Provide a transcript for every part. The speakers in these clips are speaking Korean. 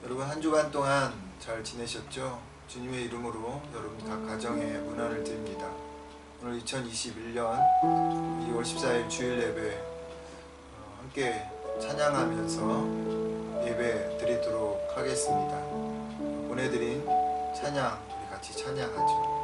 여러분 한 주간 동안 잘 지내셨죠? 주님의 이름으로 여러분 각 가정에 문안을 드립니다. 오늘 2021년 2월 14일 주일 예배 함께 찬양하면서 예배 드리도록 하겠습니다. 보내드린 찬양 우리 같이 찬양하죠.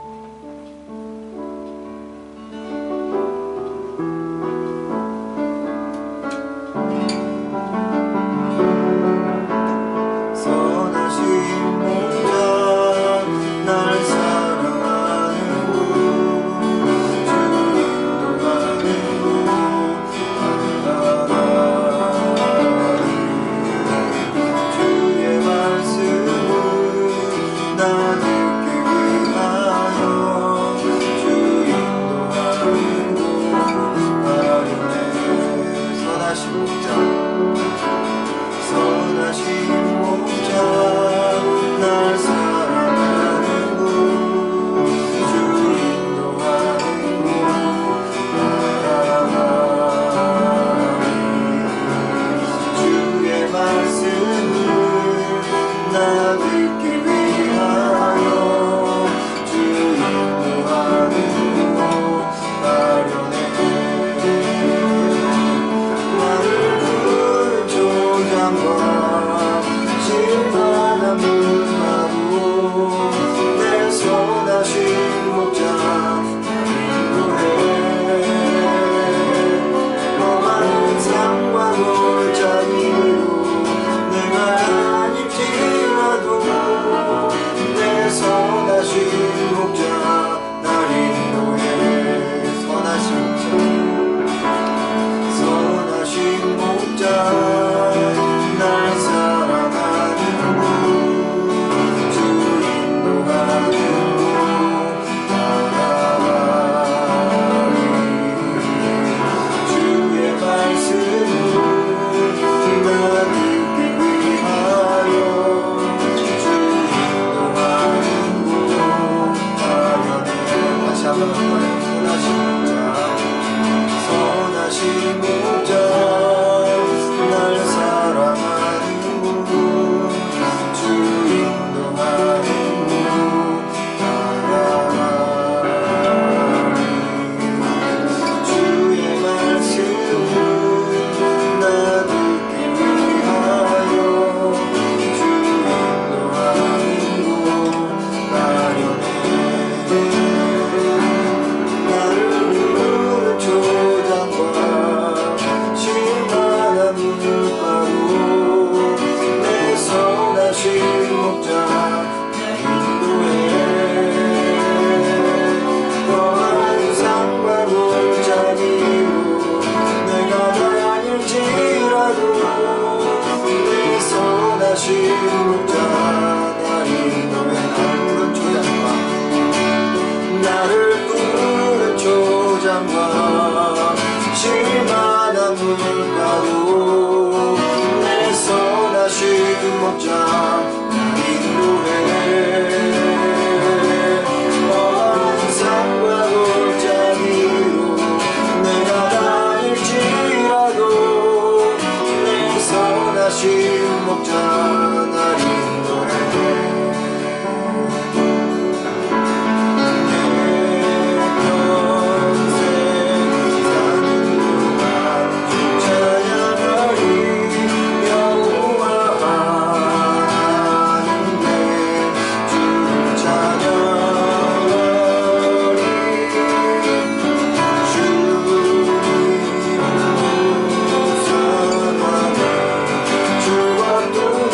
주와 또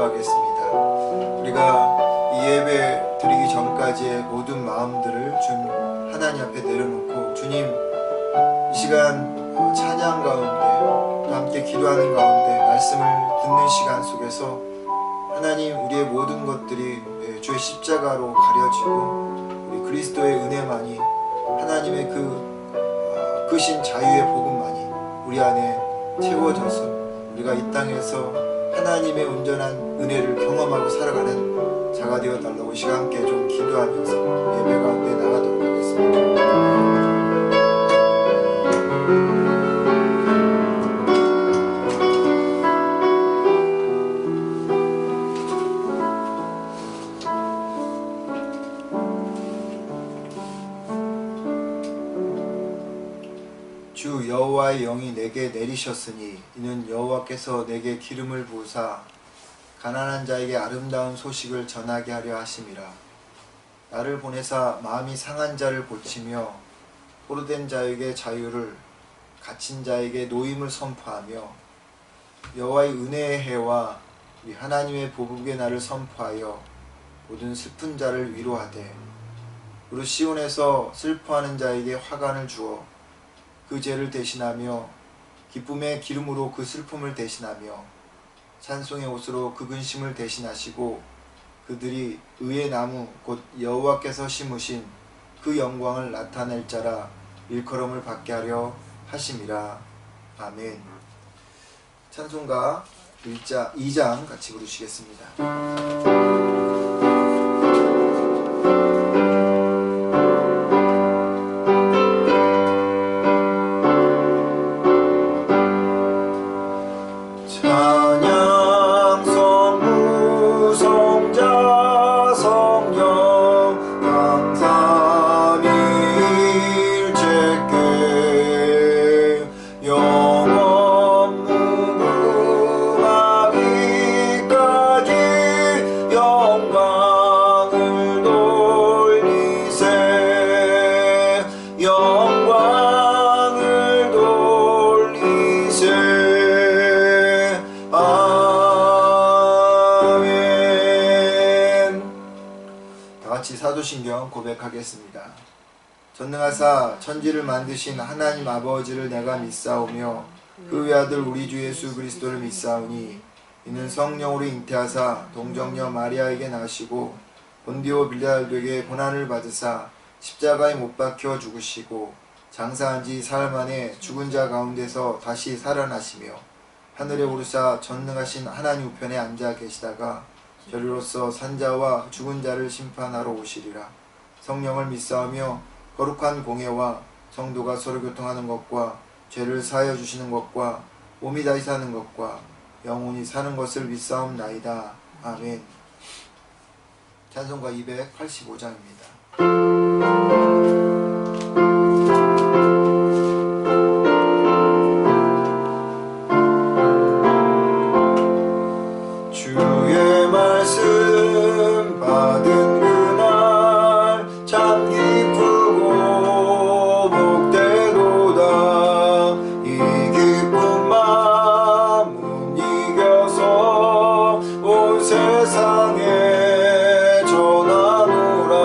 기도하겠습니다. 우리가 이 예배 드리기 전까지의 모든 마음들을 주님 하나님 앞에 내려놓고 주님 이 시간 찬양 가운데 또 함께 기도하는 가운데 말씀을 듣는 시간 속에서 하나님 우리의 모든 것들이 주의 십자가로 가려지고 우리 그리스도의 은혜만이 하나님의 그 크신 자유의 복음만이 우리 안에 채워져서 우리가 이 땅에서 하나님의 온전한 은혜를 경험하고 살아가는 자가 되어달라고 이 시간 함께 좀 기도하면서 예배 가운데 나가도록 하겠습니다. 주 여호와의 영이 내게 내리셨으니 이는 여호와께서 내게 기름을 부으사 가난한 자에게 아름다운 소식을 전하게 하려 하심이라. 나를 보내사 마음이 상한 자를 고치며 포로된 자에게 자유를 갇힌 자에게 노임을 선포하며 여호와의 은혜의 해와 우리 하나님의 보복의 날을 선포하여 모든 슬픈 자를 위로하되 우리 시온에서 슬퍼하는 자에게 화관을 주어 그 죄를 대신하며 기쁨의 기름으로 그 슬픔을 대신하며 찬송의 옷으로 그 근심을 대신하시고 그들이 의의 나무 곧 여호와께서 심으신 그 영광을 나타낼 자라 일컬음을 받게 하려 하심이라. 아멘. 찬송가 2장 같이 부르시겠습니다. 사도신경 고백하겠습니다. 전능하사 천지를 만드신 하나님 아버지를 내가 믿사오며 그 외아들 우리 주 예수 그리스도를 믿사오니 이는 성령으로 잉태하사 동정녀 마리아에게 나시고 본디오 빌라도에게 고난을 받으사 십자가에 못 박혀 죽으시고 장사한 지 사흘 만에 죽은 자 가운데서 다시 살아나시며 하늘에 오르사 전능하신 하나님 우편에 앉아 계시다가 저리로서 산자와 죽은 자를 심판하러 오시리라. 성령을 믿사오며 거룩한 공예와 성도가 서로 교통하는 것과 죄를 사하여 주시는 것과 몸이 다시 사는 것과 영혼이 사는 것을 믿사옵나이다. 아멘. 찬송가 285장입니다. 세상에 전하노라.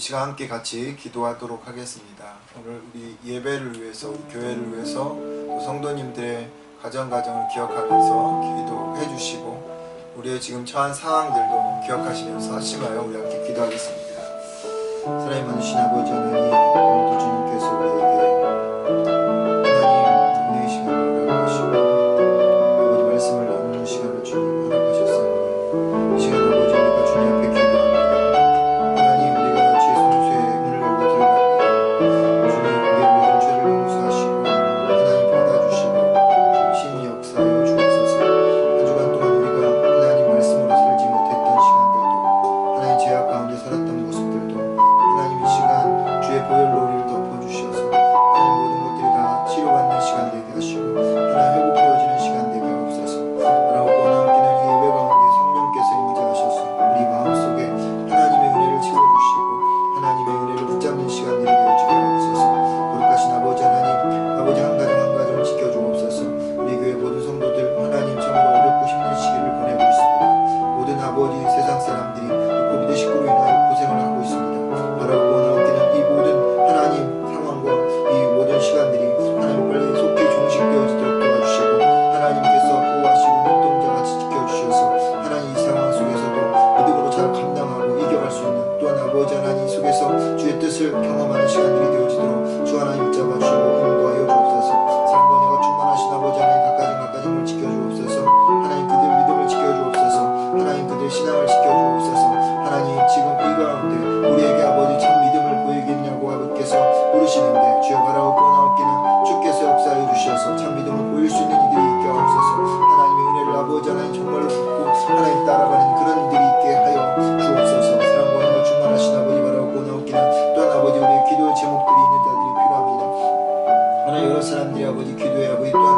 시간 함께 같이 기도하도록 하겠습니다. 오늘 우리 예배를 위해서, 우리 교회를 위해서, 또 성도님들의 가정을 기억하면서 기도해 주시고, 우리의 지금 처한 상황들도 기억하시면서 하심하여 우리 함께 기도하겠습니다. 사랑이 많으신 아버지 하나님, 오늘도 주님께서 우리에게 하나님 은혜의 시간을 허락하시고 아버지 말씀을 나누는 시간을 주님 허락하셨사오니, 이 시간 아버지 우리가 주님 앞에 기도합니다. 하나님, 우리가 주의 성소에 문을 열고 들어갑니다. 주님, 우리의 모든 죄를 용서하시고 하나님 받아주시고 신이 역사하여 주옵소서. 한 주간 동안 우리가 하나님 말씀으로 살지 못했던 시간들도, 하나님 죄악 가운데 살았던 모습들도 하나님 이 시간 주의 보혈로 우리를 덮어주셔서 하나님 모든 것들이 다 치료받는 시간 되게 하시고 하나님 회복되어지는 시간 되게 하옵소서. 라고 원하옵기는 이 예배 가운데 성령께서 임재하셔서 우리 마음속에 하나님의 은혜를 채워주시고 하나님의 은혜를 붙잡는 시간들이 되어지게 하옵소서. 거룩하신 아버지 하나님, 아버지 한 가정 한 가정을 지켜주옵소서. 우리 교회 모든 성도들 하나님 참으로 어렵고 힘든 시기를 보내고 있습니다. 모든 아버지 세상 사람들이 코비드19로 인하여 고생을 하고 있습니다. 바라고 원하옵기는 이 모든 하나님 상황과 이 모든 시간들이 하나님 빨리 속히 종식되어지도록 도와주시고 하나님께서 보호하시고 눈동자같이 지켜주셔서 하나님 이 상황 속에서도 믿음으로 잘 감당하고 이겨갈 수 있는, 또한 아버지 하나님 속에서 주의 뜻을 경험하는 시간들이 되어지도록 주 하나님 잡아주시고 인도하여 주옵소서. 사랑과 은혜가 충만하신 아버지 하나님 각가정을 지켜주옵소서. 하나님 그들 믿음을 지켜주옵소서. 하나님 그들 신앙을 지켜주옵소서. 하나님 지금 이 가운데 우리에게 아버지 참 믿음을 보이겠냐고 아버지께서 물으시는데, 주여 바라옵고 나옵기는 주께서 역사해 주셔서 참 믿음을 보일 수 있는 이들이 있게 하옵소서. 하나님의 은혜를 아버지 하나님 정말로 듣고 하나님 따라가는 그런 이들이 있게 하여 주옵소서. 사랑과 은혜가 충만하신 아버지 바라옵고 나옵기는 또한 아버지 우리의 기도의 제목들이 있는 자들이 필요합니다. 하나님 여러 사람들이 아버지 기도에 아버지 또한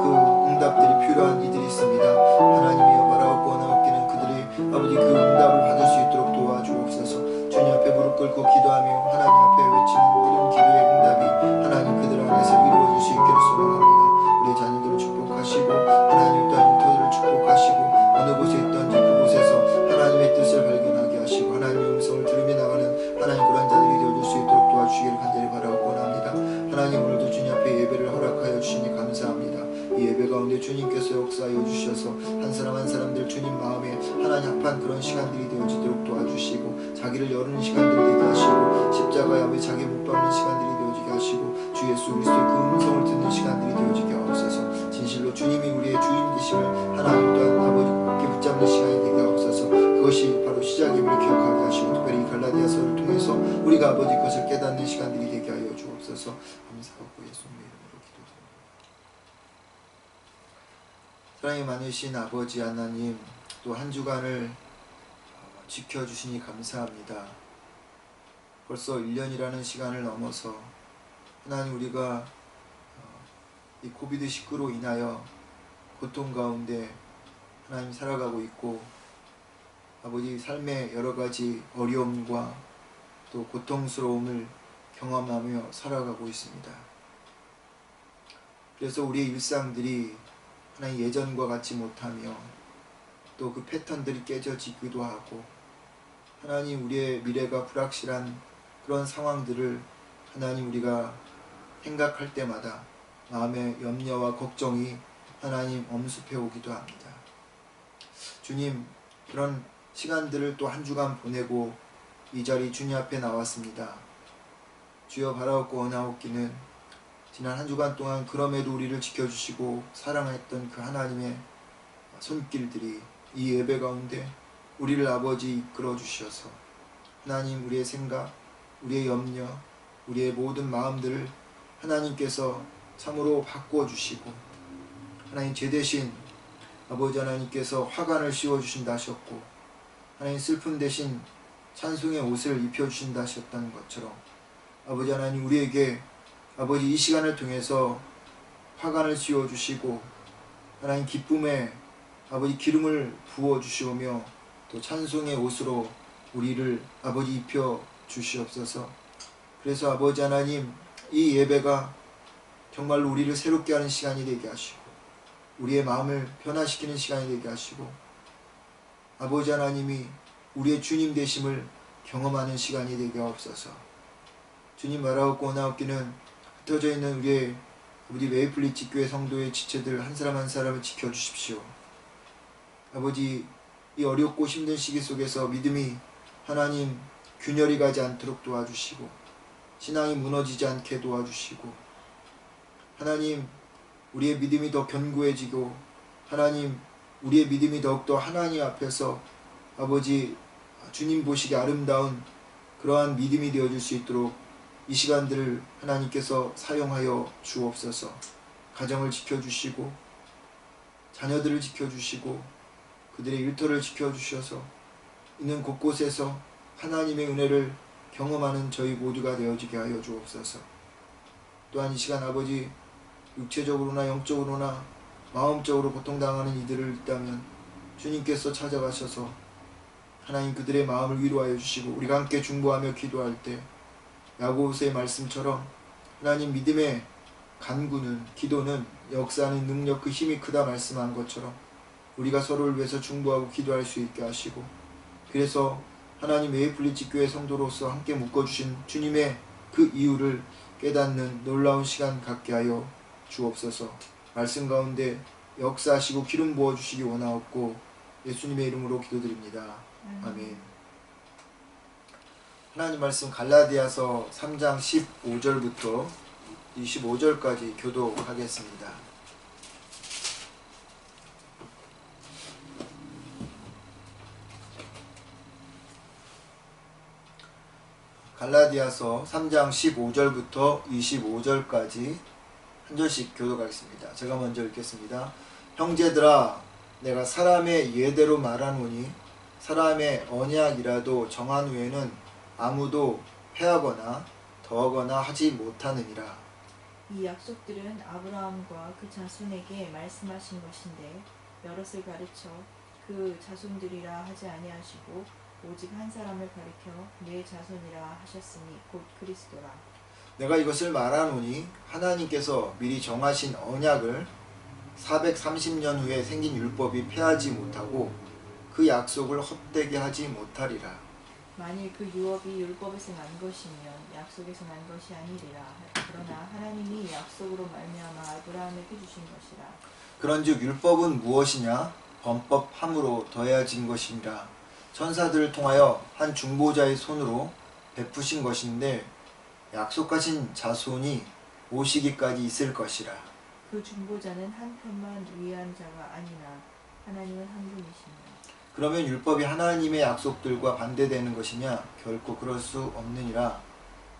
그 응답들이 필요한 이들이 있습니다. 하나님이여 바라옵고 나옵기는 그들이 아버지 그 응답을 받을 수 있도록 도와주옵소서. 주님 앞에 무릎 꿇고 기도하며 하나님 앞에 외치는 모든 기도의 응답이 하나님 그들 안에서 이루어질 수 있기를 소망합니다. 우리 자녀들을 축복하시고 하나님 또한 인터들을 축복하시고 어느 곳에 있던지 그곳에서 하나님의 뜻을 발견하게 하시고 하나님의 음성을 들으며 나가는 하나님 그런 자들이 되어줄 수 있도록 도와주시기를 간절히 바라옵고 합니다. 하나님 오늘도 주님 앞에 예배를 허락하여 주시니 감사합니다. 이 예배 가운데 주님께서 역사하여 주셔서 한 사람 한 사람들 주님 마음에 하나님 합한 그런 시간들이 되어지도록 도와주시고 자기를 여르는 시간들이 되게 하시고 십자가에 아버지 자기 못 박는 시간들이 되어지게 하시고 주 예수 그리스도의 그 음성을 듣는 시간들이 되어지게 하옵소서. 진실로 주님이 우리의 주인 되심을 하나님 또한 아버지께 붙잡는 시간이 되게 하옵소서. 그것이 바로 시작임을 기억하게 하시고 특별히 이 갈라디아서를 통해서 우리가 아버지 것을 깨닫는 시간들이 되게 하여 주옵소서. 감사하고 예수님의 이름으로 기도드립니다. 사랑이 많으신 아버지 하나님, 또 한 주간을 지켜주시니 감사합니다. 벌써 1년이라는 시간을 넘어서 하나님 우리가 이 코비드19로 인하여 고통 가운데 하나님 살아가고 있고 아버지 삶의 여러 가지 어려움과 또 고통스러움을 경험하며 살아가고 있습니다. 그래서 우리의 일상들이 하나님 예전과 같지 못하며 또 그 패턴들이 깨져지기도 하고 하나님 우리의 미래가 불확실한 그런 상황들을 하나님 우리가 생각할 때마다 마음의 염려와 걱정이 하나님 엄습해 오기도 합니다. 주님, 그런 시간들을 또 한 주간 보내고 이 자리 주님 앞에 나왔습니다. 주여 바라옵고 원하옵기는 지난 한 주간 동안 그럼에도 우리를 지켜주시고 사랑했던 그 하나님의 손길들이 이 예배 가운데 우리를 아버지 이끌어 주셔서 하나님 우리의 생각, 우리의 염려, 우리의 모든 마음들을 하나님께서 참으로 바꿔주시고 하나님 죄 대신 아버지 하나님께서 화관을 씌워주신다 하셨고 하나님 슬픔 대신 찬송의 옷을 입혀주신다 하셨다는 것처럼 아버지 하나님 우리에게 아버지 이 시간을 통해서 화관을 씌워주시고 하나님 기쁨의 아버지 기름을 부어주시오며 또 찬송의 옷으로 우리를 아버지 입혀 주시옵소서. 그래서 아버지 하나님 이 예배가 정말로 우리를 새롭게 하는 시간이 되게 하시고 우리의 마음을 변화시키는 시간이 되게 하시고 아버지 하나님이 우리의 주님 되심을 경험하는 시간이 되게 하옵소서. 주님 말하옵고 원하옵기는 흩어져 있는 우리 웨이플리지 교회 성도의 지체들 한 사람 한 사람을 지켜주십시오. 아버지, 이 어렵고 힘든 시기 속에서 믿음이 하나님 균열이 가지 않도록 도와주시고 신앙이 무너지지 않게 도와주시고 하나님 우리의 믿음이 더 견고해지고 하나님 우리의 믿음이 더욱더 하나님 앞에서 아버지 주님 보시기 아름다운 그러한 믿음이 되어줄 수 있도록 이 시간들을 하나님께서 사용하여 주옵소서. 가정을 지켜주시고 자녀들을 지켜주시고 그들의 일터를 지켜주셔서 있는 곳곳에서 하나님의 은혜를 경험하는 저희 모두가 되어지게 하여 주옵소서. 또한 이 시간 아버지 육체적으로나 영적으로나 마음적으로 고통당하는 이들을 있다면 주님께서 찾아가셔서 하나님 그들의 마음을 위로하여 주시고 우리가 함께 중보하며 기도할 때 야고보서의 말씀처럼 하나님 믿음의 간구는 기도는 역사하는 능력 그 힘이 크다 말씀한 것처럼 우리가 서로를 위해서 중보하고 기도할 수 있게 하시고 그래서 하나님 웨이플리지 교회 성도로서 함께 묶어주신 주님의 그 이유를 깨닫는 놀라운 시간 갖게 하여 주옵소서. 말씀 가운데 역사하시고 기름 부어주시기 원하옵고 예수님의 이름으로 기도드립니다. 아멘. 하나님 말씀 갈라디아서 3장 15절부터 25절까지 교독하겠습니다. 갈라디아서 3장 15절부터 25절까지 한 절씩 교독하겠습니다. 제가 먼저 읽겠습니다. 형제들아, 내가 사람의 예대로 말하노니 사람의 언약이라도 정한 후에는 아무도 패하거나 더하거나 하지 못하느니라. 이 약속들은 아브라함과 그 자손에게 말씀하신 것인데 여럿을 가르쳐 그 자손들이라 하지 아니하시고 오직 한 사람을 가리켜 내 자손이라 하셨으니 곧 그리스도라. 내가 이것을 말하노니 하나님께서 미리 정하신 언약을 430년 후에 생긴 율법이 폐하지 못하고 그 약속을 헛되게 하지 못하리라. 만일 그 유업이 율법에서 난 것이면 약속에서 난 것이 아니리라. 그러나 하나님이 약속으로 말미암아 아브라함에게 주신 것이라. 그런즉 율법은 무엇이냐? 범법함으로 더해진 것이니라. 천사들을 통하여 한 중보자의 손으로 베푸신 것인데 약속하신 자손이 오시기까지 있을 것이라. 그 중보자는 한 편만 위한 자가 아니나 하나님은 한 분이시니라. 그러면 율법이 하나님의 약속들과 반대되는 것이냐? 결코 그럴 수 없느니라.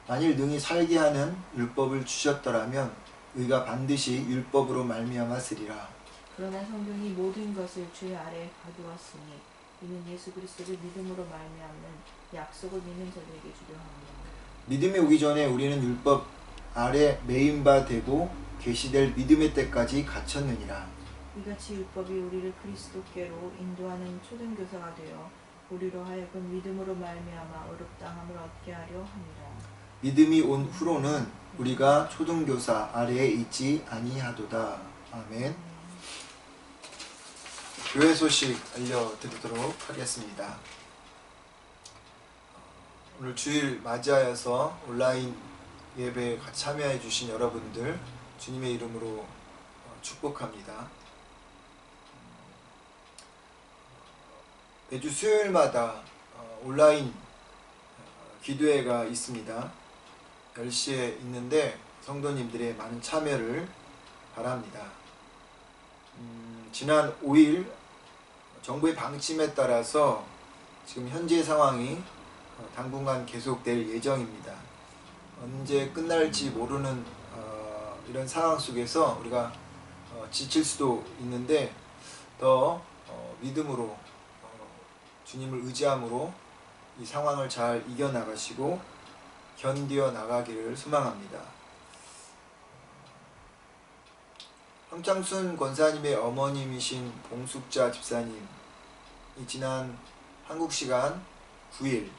만일 능히 살게 하는 율법을 주셨더라면 의가 반드시 율법으로 말미암았으리라. 그러나 성경이 모든 것을 주의 아래에 가두었으니 이는 예수 그리스도를 믿음으로 말미암는 약속을 믿는 자들에게 주려 합니다. 믿음이 오기 전에 우리는 율법 아래 매인 바 되고 계시될 믿음의 때까지 갇혔느니라. 이같이 율법이 우리를 그리스도께로 인도하는 초등교사가 되어 우리로 하여금 믿음으로 말미암아 어렵다함을 얻게 하려 함이라. 믿음이 온 후로는 우리가 초등교사 아래에 있지 아니하도다. 아멘. 교회 소식 알려드리도록 하겠습니다. 오늘 주일 맞이하여서 온라인 예배에 같이 참여해 주신 여러분들 주님의 이름으로 축복합니다. 매주 수요일마다 온라인 기도회가 있습니다. 10시에 있는데 성도님들의 많은 참여를 바랍니다. 지난 5일 정부의 방침에 따라서 지금 현재 상황이 당분간 계속될 예정입니다. 언제 끝날지 모르는 이런 상황 속에서 우리가 지칠 수도 있는데 더 믿음으로 주님을 의지함으로 이 상황을 잘 이겨나가시고 견디어 나가기를 소망합니다. 황창순 권사님의 어머님이신 봉숙자 집사님 지난 한국 시간 9일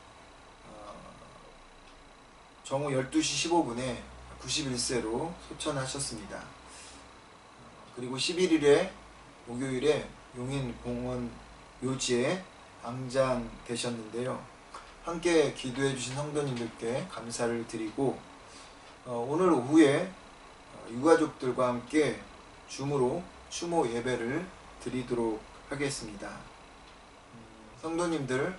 정오 12시 15분에 91세로 소천하셨습니다. 그리고 11일에 목요일에 용인공원 묘지에 암장되셨는데요. 함께 기도해 주신 성도님들께 감사를 드리고 오늘 오후에 유가족들과 함께 줌으로 추모 예배를 드리도록 하겠습니다. 성도님들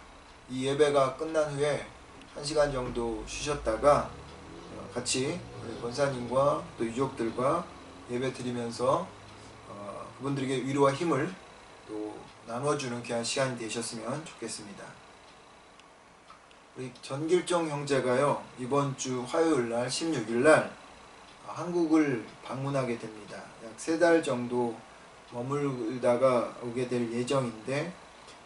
이 예배가 끝난 후에 1시간 정도 쉬셨다가 같이 우리 권사님과 또 유족들과 예배 드리면서 그분들에게 위로와 힘을 또 나눠주는 귀한 시간이 되셨으면 좋겠습니다. 우리 전길정 형제가요, 이번 주 화요일 날 16일 날 한국을 방문하게 됩니다. 약 3달 정도 머물다가 오게 될 예정인데,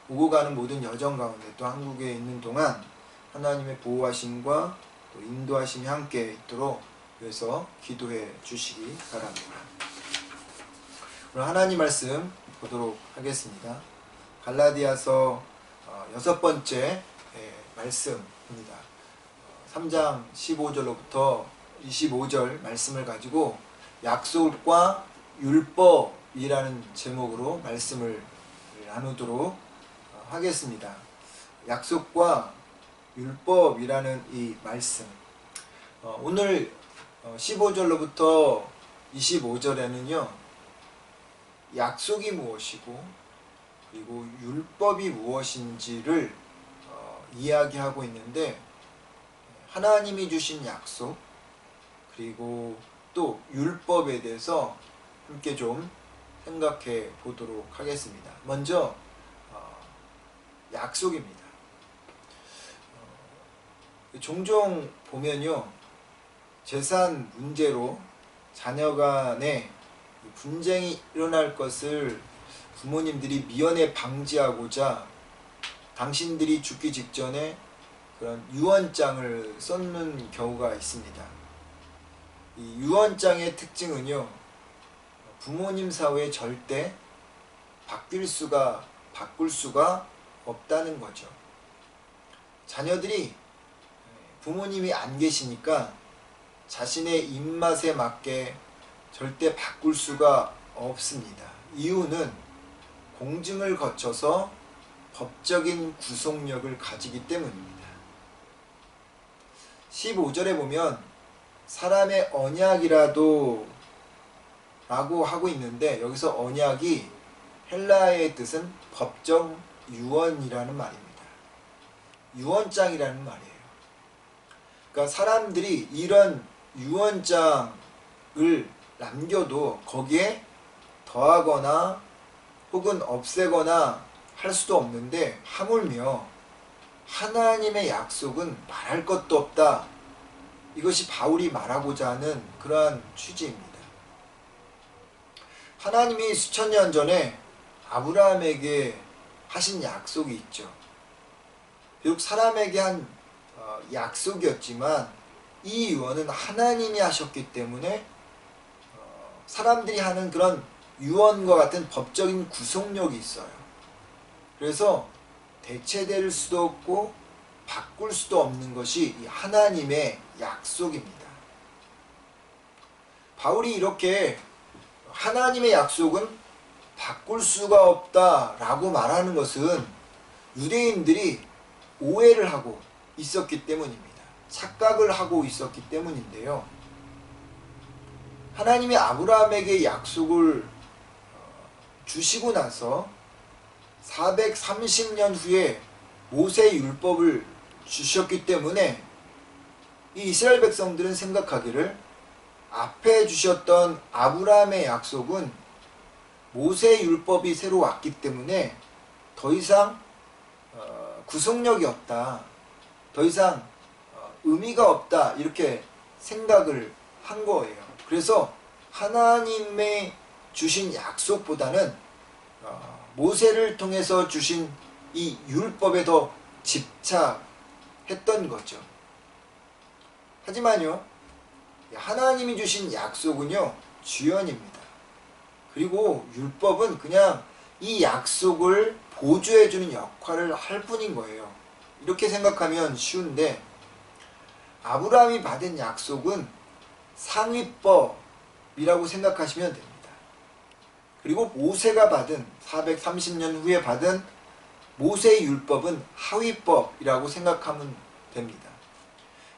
오고 가는 모든 여정 가운데 또 한국에 있는 동안 하나님의 보호하심과 또 인도하심이 함께 있도록 위해서 기도해 주시기 바랍니다. 오늘 하나님 말씀 보도록 하겠습니다. 갈라디아서 6번째 말씀입니다. 3장 15절로부터 25절 말씀을 가지고 약속과 율법이라는 제목으로 말씀을 나누도록 하겠습니다. 약속과 율법이라는 이 말씀, 오늘 15절로부터 25절에는요 약속이 무엇이고 그리고 율법이 무엇인지를 이야기하고 있는데, 하나님이 주신 약속 그리고 또 율법에 대해서 함께 좀 생각해 보도록 하겠습니다. 먼저 약속입니다. 종종 보면요, 재산 문제로 자녀 간에 분쟁이 일어날 것을 부모님들이 미연에 방지하고자 당신들이 죽기 직전에 그런 유언장을 써놓는 경우가 있습니다. 이 유언장의 특징은요, 부모님 사후에 절대 바꿀 수가 없다는 거죠. 자녀들이 부모님이 안 계시니까 자신의 입맛에 맞게 절대 바꿀 수가 없습니다. 이유는 공증을 거쳐서 법적인 구속력을 가지기 때문입니다. 15절에 보면 사람의 언약이라도 라고 하고 있는데, 여기서 언약이 헬라어의 뜻은 법정 유언이라는 말입니다. 유언장이라는 말이에요. 그러니까 사람들이 이런 유언장을 남겨도 거기에 더하거나 혹은 없애거나 할 수도 없는데, 하물며 하나님의 약속은 말할 것도 없다. 이것이 바울이 말하고자 하는 그러한 취지입니다. 하나님이 수천 년 전에 아브라함에게 하신 약속이 있죠. 비록 사람에게 한 약속이었지만 이 유언은 하나님이 하셨기 때문에 사람들이 하는 그런 유언과 같은 법적인 구속력이 있어요. 그래서 대체될 수도 없고 바꿀 수도 없는 것이 이 하나님의 약속입니다. 바울이 이렇게 하나님의 약속은 바꿀 수가 없다라고 말하는 것은 유대인들이 오해를 하고 있었기 때문입니다. 착각을 하고 있었기 때문인데요. 하나님이 아브라함에게 약속을 주시고 나서 430년 후에 모세의 율법을 주셨기 때문에 이 이스라엘 백성들은 생각하기를 앞에 주셨던 아브라함의 약속은 모세의 율법이 새로 왔기 때문에 더 이상 구속력이 없다, 더 이상 의미가 없다, 이렇게 생각을 한 거예요. 그래서 하나님의 주신 약속보다는 모세를 통해서 주신 이 율법에 더 집착했던 거죠. 하지만요, 하나님이 주신 약속은요 주연입니다. 그리고 율법은 그냥 이 약속을 보조해주는 역할을 할 뿐인 거예요. 이렇게 생각하면 쉬운데, 아브라함이 받은 약속은 상위법이라고 생각하시면 됩니다. 그리고 모세가 받은 430년 후에 받은 모세의 율법은 하위법이라고 생각하면 됩니다.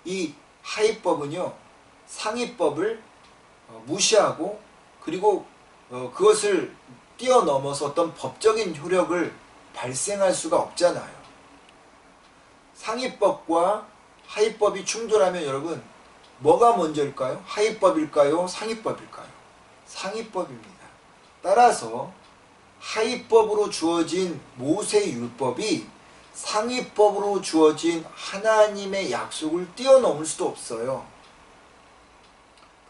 이 하위법은요, 상위법을 무시하고 그리고 그것을 뛰어넘어서 어떤 법적인 효력을 발생할 수가 없잖아요. 상위법과 하위법이 충돌하면 여러분 뭐가 먼저일까요? 하위법일까요? 상위법일까요? 상위법입니다. 따라서 하위법으로 주어진 모세의 율법이 상위법으로 주어진 하나님의 약속을 뛰어넘을 수도 없어요.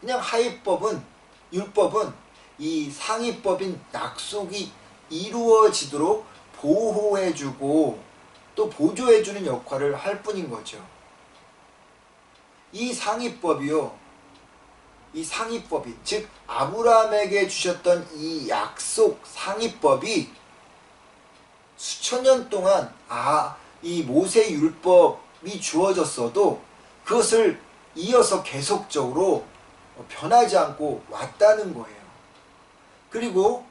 그냥 하위법은, 율법은 이 상위법인 약속이 이루어지도록 보호해주고 또 보조해주는 역할을 할 뿐인 거죠. 이 상위법이요, 이 상위법이, 즉 아브라함에게 주셨던 이 약속 상위법이 수천 년 동안 이 모세 율법이 주어졌어도 그것을 이어서 계속적으로 변하지 않고 왔다는 거예요. 그리고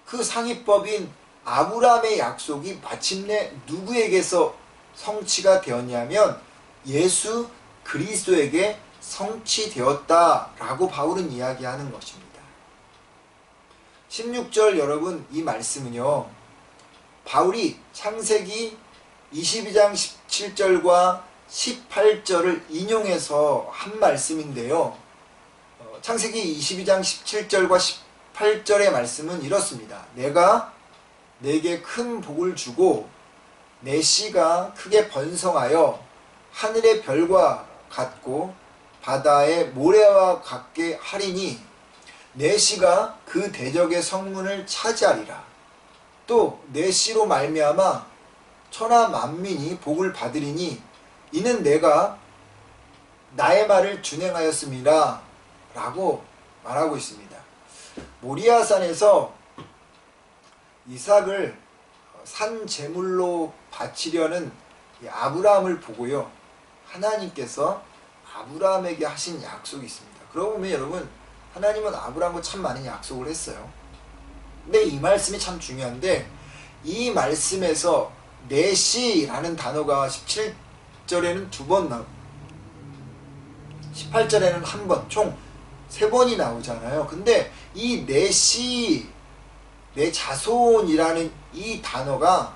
그 상위법인 아브라함의 약속이 마침내 누구에게서 성취가 되었냐면 예수 그리스도에게 성취되었다라고 바울은 이야기하는 것입니다. 16절 여러분, 이 말씀은요, 바울이 창세기 22장 17절과 18절을 인용해서 한 말씀인데요. 창세기 22장 17절과 18절의 말씀은 이렇습니다. 내가 내게 큰 복을 주고 내 씨가 크게 번성하여 하늘의 별과 같고 바다의 모래와 같게 하리니 내 씨가 그 대적의 성문을 차지하리라. 또 내 씨로 말미암아 천하 만민이 복을 받으리니 이는 내가 나의 말을 준행하였음이라 라고 말하고 있습니다. 모리아산에서 이삭을 산 제물로 바치려는 아브라함을 보고요, 하나님께서 아브라함에게 하신 약속이 있습니다. 그러고 보면 여러분, 하나님은 아브라함과 참 많은 약속을 했어요. 근데 이 말씀이 참 중요한데, 이 말씀에서 내시라는 단어가 17절에는 2번 나오고 18절에는 1번, 총 3번이 나오잖아요. 근데 이 내시, 내 자손이라는 이 단어가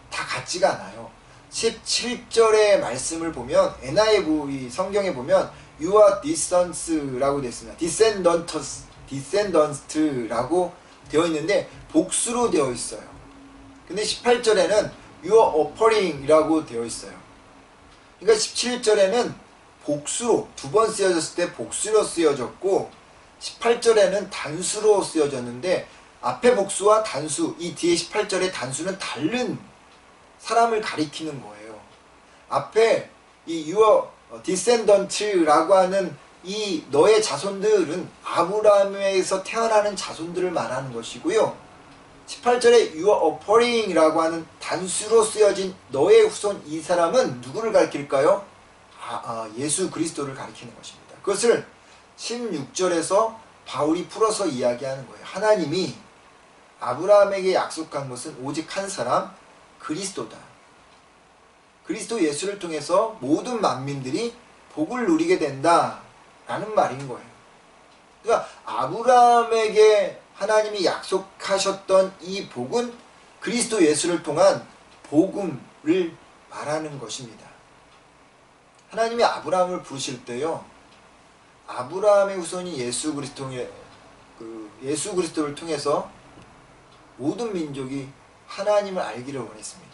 다 같지가 않아요. 17절의 말씀을 보면 NIV 성경에 보면 You are descendants라고 되어 있습니다. descendants라고 되어 있는데 복수로 되어 있어요. 근데 18절에는 You are offering이라고 되어 있어요. 그러니까 17절에는 복수로 2번 쓰여졌을 때 복수로 쓰여졌고 18절에는 단수로 쓰여졌는데 앞에 복수와 단수, 이 뒤에 18절의 단수는 다른 사람을 가리키는 거예요. 앞에 이 your descendant라고 하는 이 너의 자손들은 아브라함에서 태어나는 자손들을 말하는 것이고요. 18절에 your offering이라고 하는 단수로 쓰여진 너의 후손, 이 사람은 누구를 가리킬까요? 예수 그리스도를 가리키는 것입니다. 그것을 16절에서 바울이 풀어서 이야기하는 거예요. 하나님이 아브라함에게 약속한 것은 오직 한 사람, 그리스도다. 그리스도 예수를 통해서 모든 만민들이 복을 누리게 된다 라는 말인 거예요. 그러니까 아브라함에게 하나님이 약속하셨던 이 복은 그리스도 예수를 통한 복음을 말하는 것입니다. 하나님이 아브라함을 부르실 때요, 아브라함의 후손이 예수 그리스도를 통해서 모든 민족이 하나님을 알기를 원했습니다.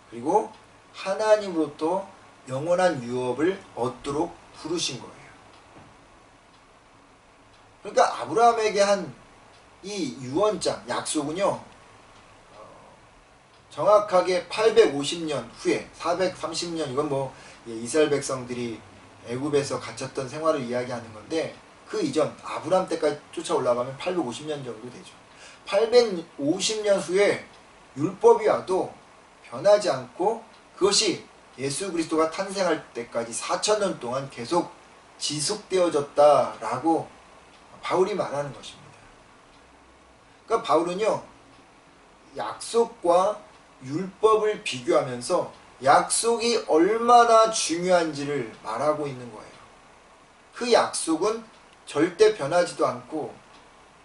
그리고 하나님으로부터 영원한 유업을 얻도록 부르신 거예요. 그러니까 아브라함에게 한 이 유언장, 약속은요, 정확하게 850년 후에, 430년, 이건 뭐 이스라엘 백성들이 애굽에서 갇혔던 생활을 이야기하는 건데, 그 이전 아브라함 때까지 쫓아 올라가면 850년 정도 되죠. 850년 후에 율법이 와도 변하지 않고 그것이 예수 그리스도가 탄생할 때까지 4000년 동안 계속 지속되어졌다라고 바울이 말하는 것입니다. 그러니까 바울은요, 약속과 율법을 비교하면서 약속이 얼마나 중요한지를 말하고 있는 거예요. 그 약속은 절대 변하지도 않고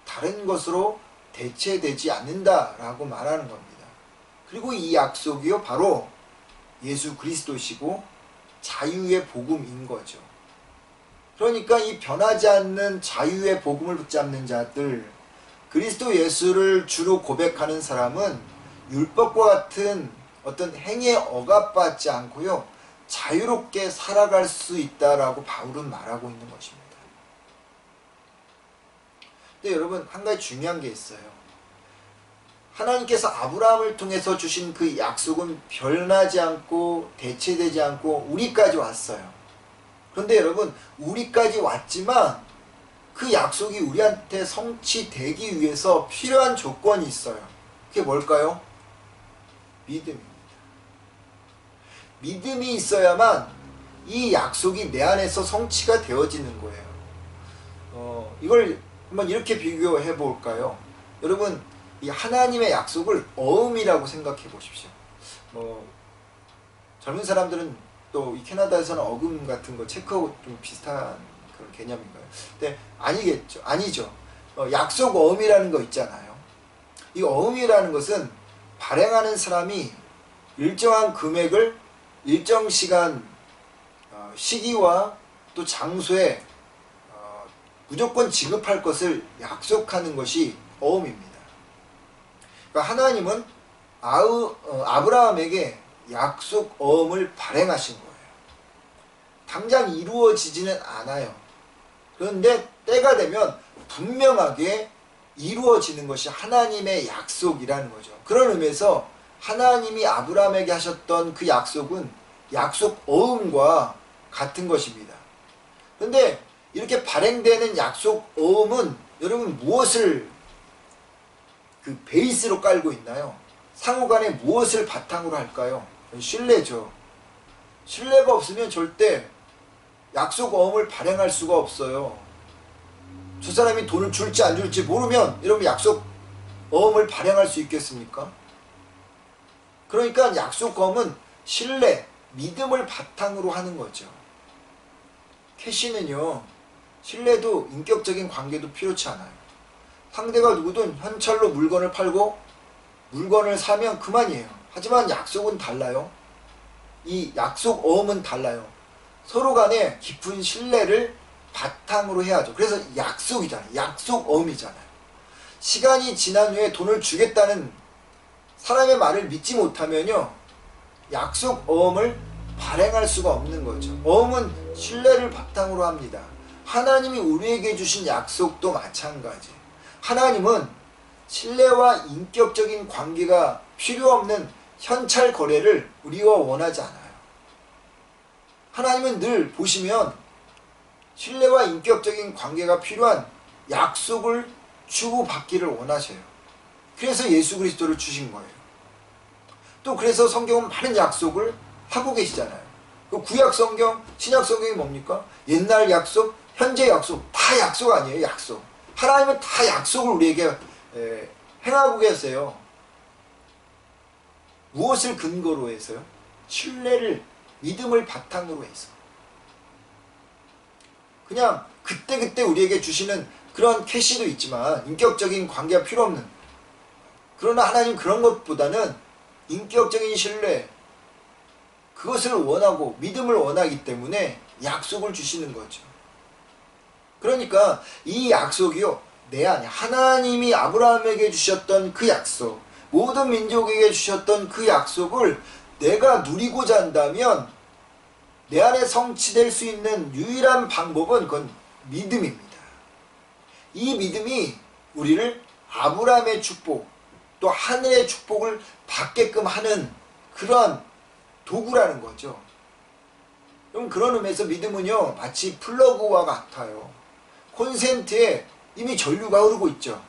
다른 것으로 대체되지 않는다라고 말하는 겁니다. 그리고 이 약속이요 바로 예수 그리스도시고 자유의 복음인 거죠. 그러니까 이 변하지 않는 자유의 복음을 붙잡는 자들, 그리스도 예수를 주로 고백하는 사람은 율법과 같은 어떤 행위에 억압받지 않고요 자유롭게 살아갈 수 있다라고 바울은 말하고 있는 것입니다. 근데 여러분 한 가지 중요한 게 있어요. 하나님께서 아브라함을 통해서 주신 그 약속은 변하지 않고 대체되지 않고 우리까지 왔어요. 그런데 여러분 우리까지 왔지만 그 약속이 우리한테 성취되기 위해서 필요한 조건이 있어요. 그게 뭘까요? 믿음입니다. 믿음이 있어야만 이 약속이 내 안에서 성취가 되어지는 거예요. 이걸 한번 이렇게 비교해 볼까요? 여러분 이 하나님의 약속을 어음이라고 생각해 보십시오. 젊은 사람들은 또 이 캐나다에서는 어금 같은 거 체크하고 좀 비슷한 그런 개념인가요? 근데 아니겠죠. 아니죠. 약속 어음이라는 거 있잖아요. 이 어음이라는 것은 발행하는 사람이 일정한 금액을 일정 시간 시기와 또 장소에 무조건 지급할 것을 약속하는 것이 어음입니다. 그러니까 하나님은 아브라함에게 약속 어음을 발행하신 거예요. 당장 이루어지지는 않아요. 그런데 때가 되면 분명하게 이루어지는 것이 하나님의 약속이라는 거죠. 그런 의미에서 하나님이 아브라함에게 하셨던 그 약속은 약속 어음과 같은 것입니다. 그런데 이렇게 발행되는 약속 어음은 여러분 무엇을 그 베이스로 깔고 있나요? 상호간에 무엇을 바탕으로 할까요? 신뢰죠. 신뢰가 없으면 절대 약속 어음을 발행할 수가 없어요. 저 사람이 돈을 줄지 안 줄지 모르면 여러분 약속 어음을 발행할 수 있겠습니까? 그러니까 약속 어음은 신뢰, 믿음을 바탕으로 하는 거죠. 캐시는요, 신뢰도 인격적인 관계도 필요치 않아요. 상대가 누구든 현찰로 물건을 팔고 물건을 사면 그만이에요. 하지만 약속은 달라요. 이 약속 어음은 달라요. 서로 간에 깊은 신뢰를 바탕으로 해야죠. 그래서 약속이잖아요. 약속 어음이잖아요. 시간이 지난 후에 돈을 주겠다는 사람의 말을 믿지 못하면요, 약속 어음을 발행할 수가 없는 거죠. 어음은 신뢰를 바탕으로 합니다. 하나님이 우리에게 주신 약속도 마찬가지. 하나님은 신뢰와 인격적인 관계가 필요 없는 현찰 거래를 우리와 원하지 않아요. 하나님은 늘 보시면 신뢰와 인격적인 관계가 필요한 약속을 주고받기를 원하셔요. 그래서 예수 그리스도를 주신 거예요. 또 그래서 성경은 많은 약속을 하고 계시잖아요. 그 구약 성경, 신약 성경이 뭡니까? 옛날 약속, 현재 약속, 다 약속 아니에요. 약속. 하나님은 다 약속을 우리에게 행하고 계세요. 무엇을 근거로 해서요? 신뢰를, 믿음을 바탕으로 해서. 그냥 그때그때 우리에게 주시는 그런 캐시도 있지만 인격적인 관계가 필요 없는, 그러나 하나님 그런 것보다는 인격적인 신뢰, 그것을 원하고 믿음을 원하기 때문에 약속을 주시는 거죠. 그러니까 이 약속이요, 내 안에 하나님이 아브라함에게 주셨던 그 약속, 모든 민족에게 주셨던 그 약속을 내가 누리고자 한다면 내 안에 성취될 수 있는 유일한 방법은 그건 믿음입니다. 이 믿음이 우리를 아브라함의 축복, 또 하늘의 축복을 받게끔 하는 그러한 도구라는 거죠. 그럼 그런 의미에서 믿음은요, 마치 플러그와 같아요. 콘센트에 이미 전류가 흐르고 있죠.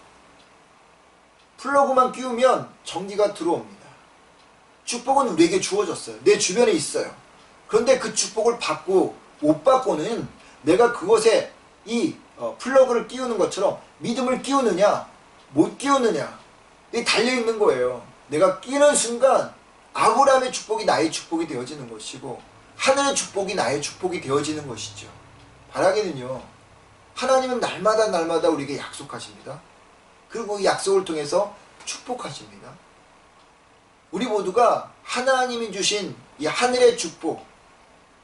플러그만 끼우면 전기가 들어옵니다. 축복은 우리에게 주어졌어요. 내 주변에 있어요. 그런데 그 축복을 받고 못 받고는 내가 그것에 이 플러그를 끼우는 것처럼 믿음을 끼우느냐 못 끼우느냐, 이게 달려있는 거예요. 내가 끼는 순간 아브라함의 축복이 나의 축복이 되어지는 것이고 하늘의 축복이 나의 축복이 되어지는 것이죠. 바라기는요, 하나님은 날마다 날마다 우리에게 약속하십니다. 그리고 이 약속을 통해서 축복하십니다. 우리 모두가 하나님이 주신 이 하늘의 축복,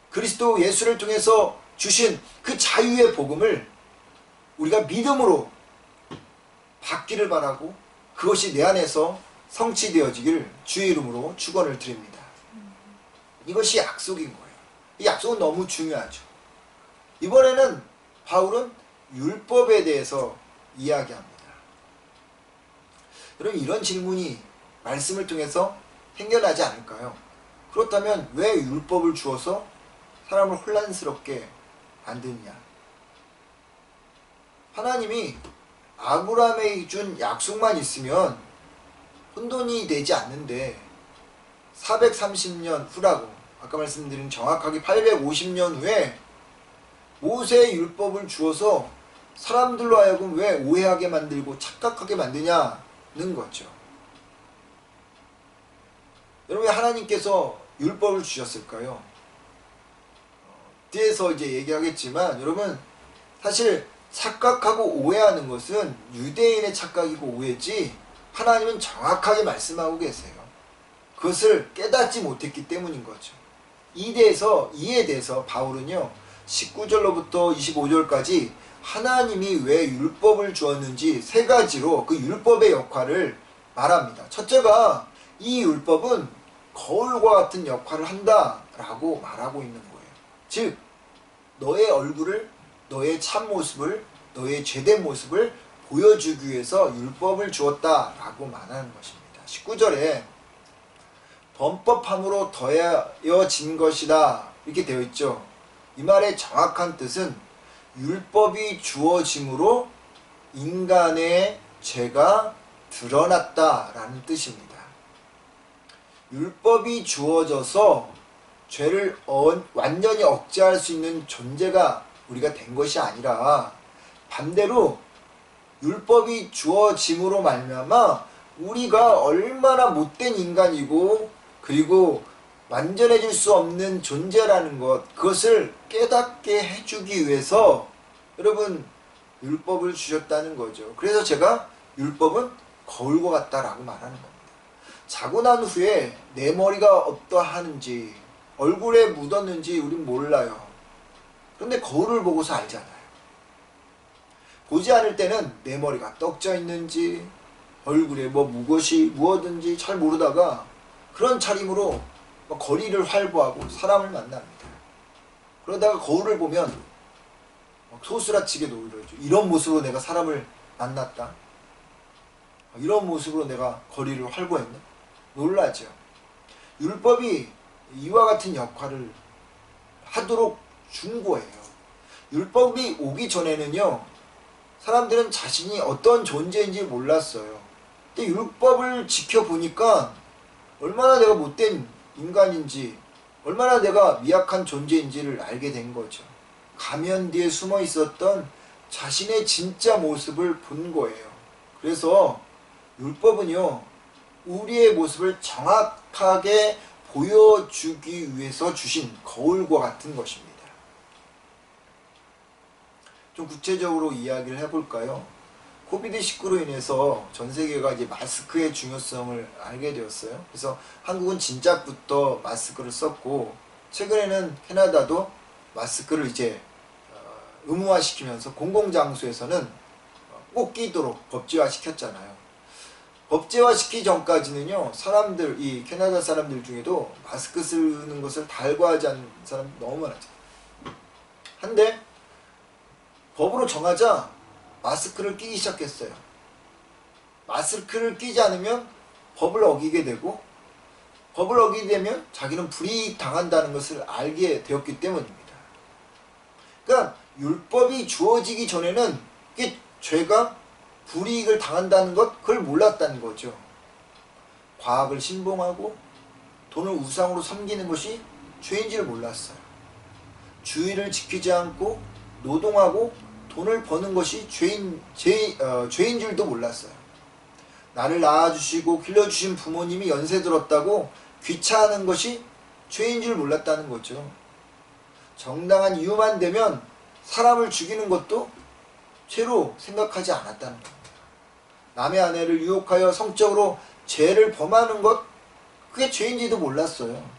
그리스도 예수를 통해서 주신 그 자유의 복음을 우리가 믿음으로 받기를 바라고 그것이 내 안에서 성취되어지길 주의 이름으로 축원을 드립니다. 이것이 약속인 거예요. 이 약속은 너무 중요하죠. 이번에는 바울은 율법에 대해서 이야기합니다. 여러분, 이런 질문이 말씀을 통해서 생겨나지 않을까요? 그렇다면 왜 율법을 주어서 사람을 혼란스럽게 만드냐? 하나님이 아브라함에게 준 약속만 있으면 혼돈이 되지 않는데 430년 후라고, 아까 말씀드린 정확하게 850년 후에 모세의 율법을 주어서 사람들로 하여금 왜 오해하게 만들고 착각하게 만드냐는 거죠. 여러분, 왜 하나님께서 율법을 주셨을까요? 뒤에서 이제 얘기하겠지만, 여러분, 사실 착각하고 오해하는 것은 유대인의 착각이고 오해지 하나님은 정확하게 말씀하고 계세요. 그것을 깨닫지 못했기 때문인 거죠. 이에 대해서 바울은요, 19절로부터 25절까지 하나님이 왜 율법을 주었는지 세 가지로 그 율법의 역할을 말합니다. 첫째가, 이 율법은 거울과 같은 역할을 한다라고 말하고 있는 거예요. 즉, 너의 얼굴을, 너의 참모습을, 너의 죄된 모습을 보여주기 위해서 율법을 주었다라고 말하는 것입니다. 19절에 범법함으로 더해진 것이다 이렇게 되어 있죠. 이 말의 정확한 뜻은 율법이 주어짐으로 인간의 죄가 드러났다라는 뜻입니다. 율법이 주어져서 죄를 완전히 억제할 수 있는 존재가 우리가 된 것이 아니라 반대로 율법이 주어짐으로 말미암아 우리가 얼마나 못된 인간이고 그리고 완전해질 수 없는 존재라는 것, 그것을 깨닫게 해주기 위해서 여러분 율법을 주셨다는 거죠. 그래서 제가 율법은 거울과 같다라고 말하는 겁니다. 자고 난 후에 내 머리가 어떠하는지, 얼굴에 묻었는지 우린 몰라요. 그런데 거울을 보고서 알잖아요. 보지 않을 때는 내 머리가 떡져 있는지 얼굴에 무엇이 무엇든지 잘 모르다가 그런 차림으로 거리를 활보하고 사람을 만납니다. 그러다가 거울을 보면 소스라치게 놀라죠. 이런 모습으로 내가 사람을 만났다. 이런 모습으로 내가 거리를 활보했나? 놀라죠. 율법이 이와 같은 역할을 하도록 준 거예요. 율법이 오기 전에는요, 사람들은 자신이 어떤 존재인지 몰랐어요. 근데 율법을 지켜보니까 얼마나 내가 못된 인간인지, 얼마나 내가 미약한 존재인지를 알게 된 거죠. 가면 뒤에 숨어 있었던 자신의 진짜 모습을 본 거예요. 그래서 율법은요, 우리의 모습을 정확하게 보여주기 위해서 주신 거울과 같은 것입니다. 좀 구체적으로 이야기를 해볼까요? 코비드19로 인해서 전 세계가 이제 마스크의 중요성을 알게 되었어요. 그래서 한국은 진작부터 마스크를 썼고, 최근에는 캐나다도 마스크를 이제 의무화시키면서 공공장소에서는 꼭 끼도록 법제화 시켰잖아요. 법제화 시키기 전까지는요, 이 캐나다 사람들 중에도 마스크 쓰는 것을 달궈하지 않는 사람이 너무 많았죠. 한데 법으로 정하자 마스크를 끼기 시작했어요. 마스크를 끼지 않으면 법을 어기게 되고, 법을 어기게 되면 자기는 불이익 당한다는 것을 알게 되었기 때문입니다. 그러니까 율법이 주어지기 전에는 이게 죄가 불이익을 당한다는 것, 그걸 몰랐다는 거죠. 과학을 신봉하고 돈을 우상으로 섬기는 것이 죄인지를 몰랐어요. 주의를 지키지 않고 노동하고 돈을 버는 것이 죄인 줄도 몰랐어요. 나를 낳아주시고 길러주신 부모님이 연세 들었다고 귀찮은 것이 죄인 줄 몰랐다는 거죠. 정당한 이유만 되면 사람을 죽이는 것도 죄로 생각하지 않았다는 겁니다. 남의 아내를 유혹하여 성적으로 죄를 범하는 것, 그게 죄인지도 몰랐어요.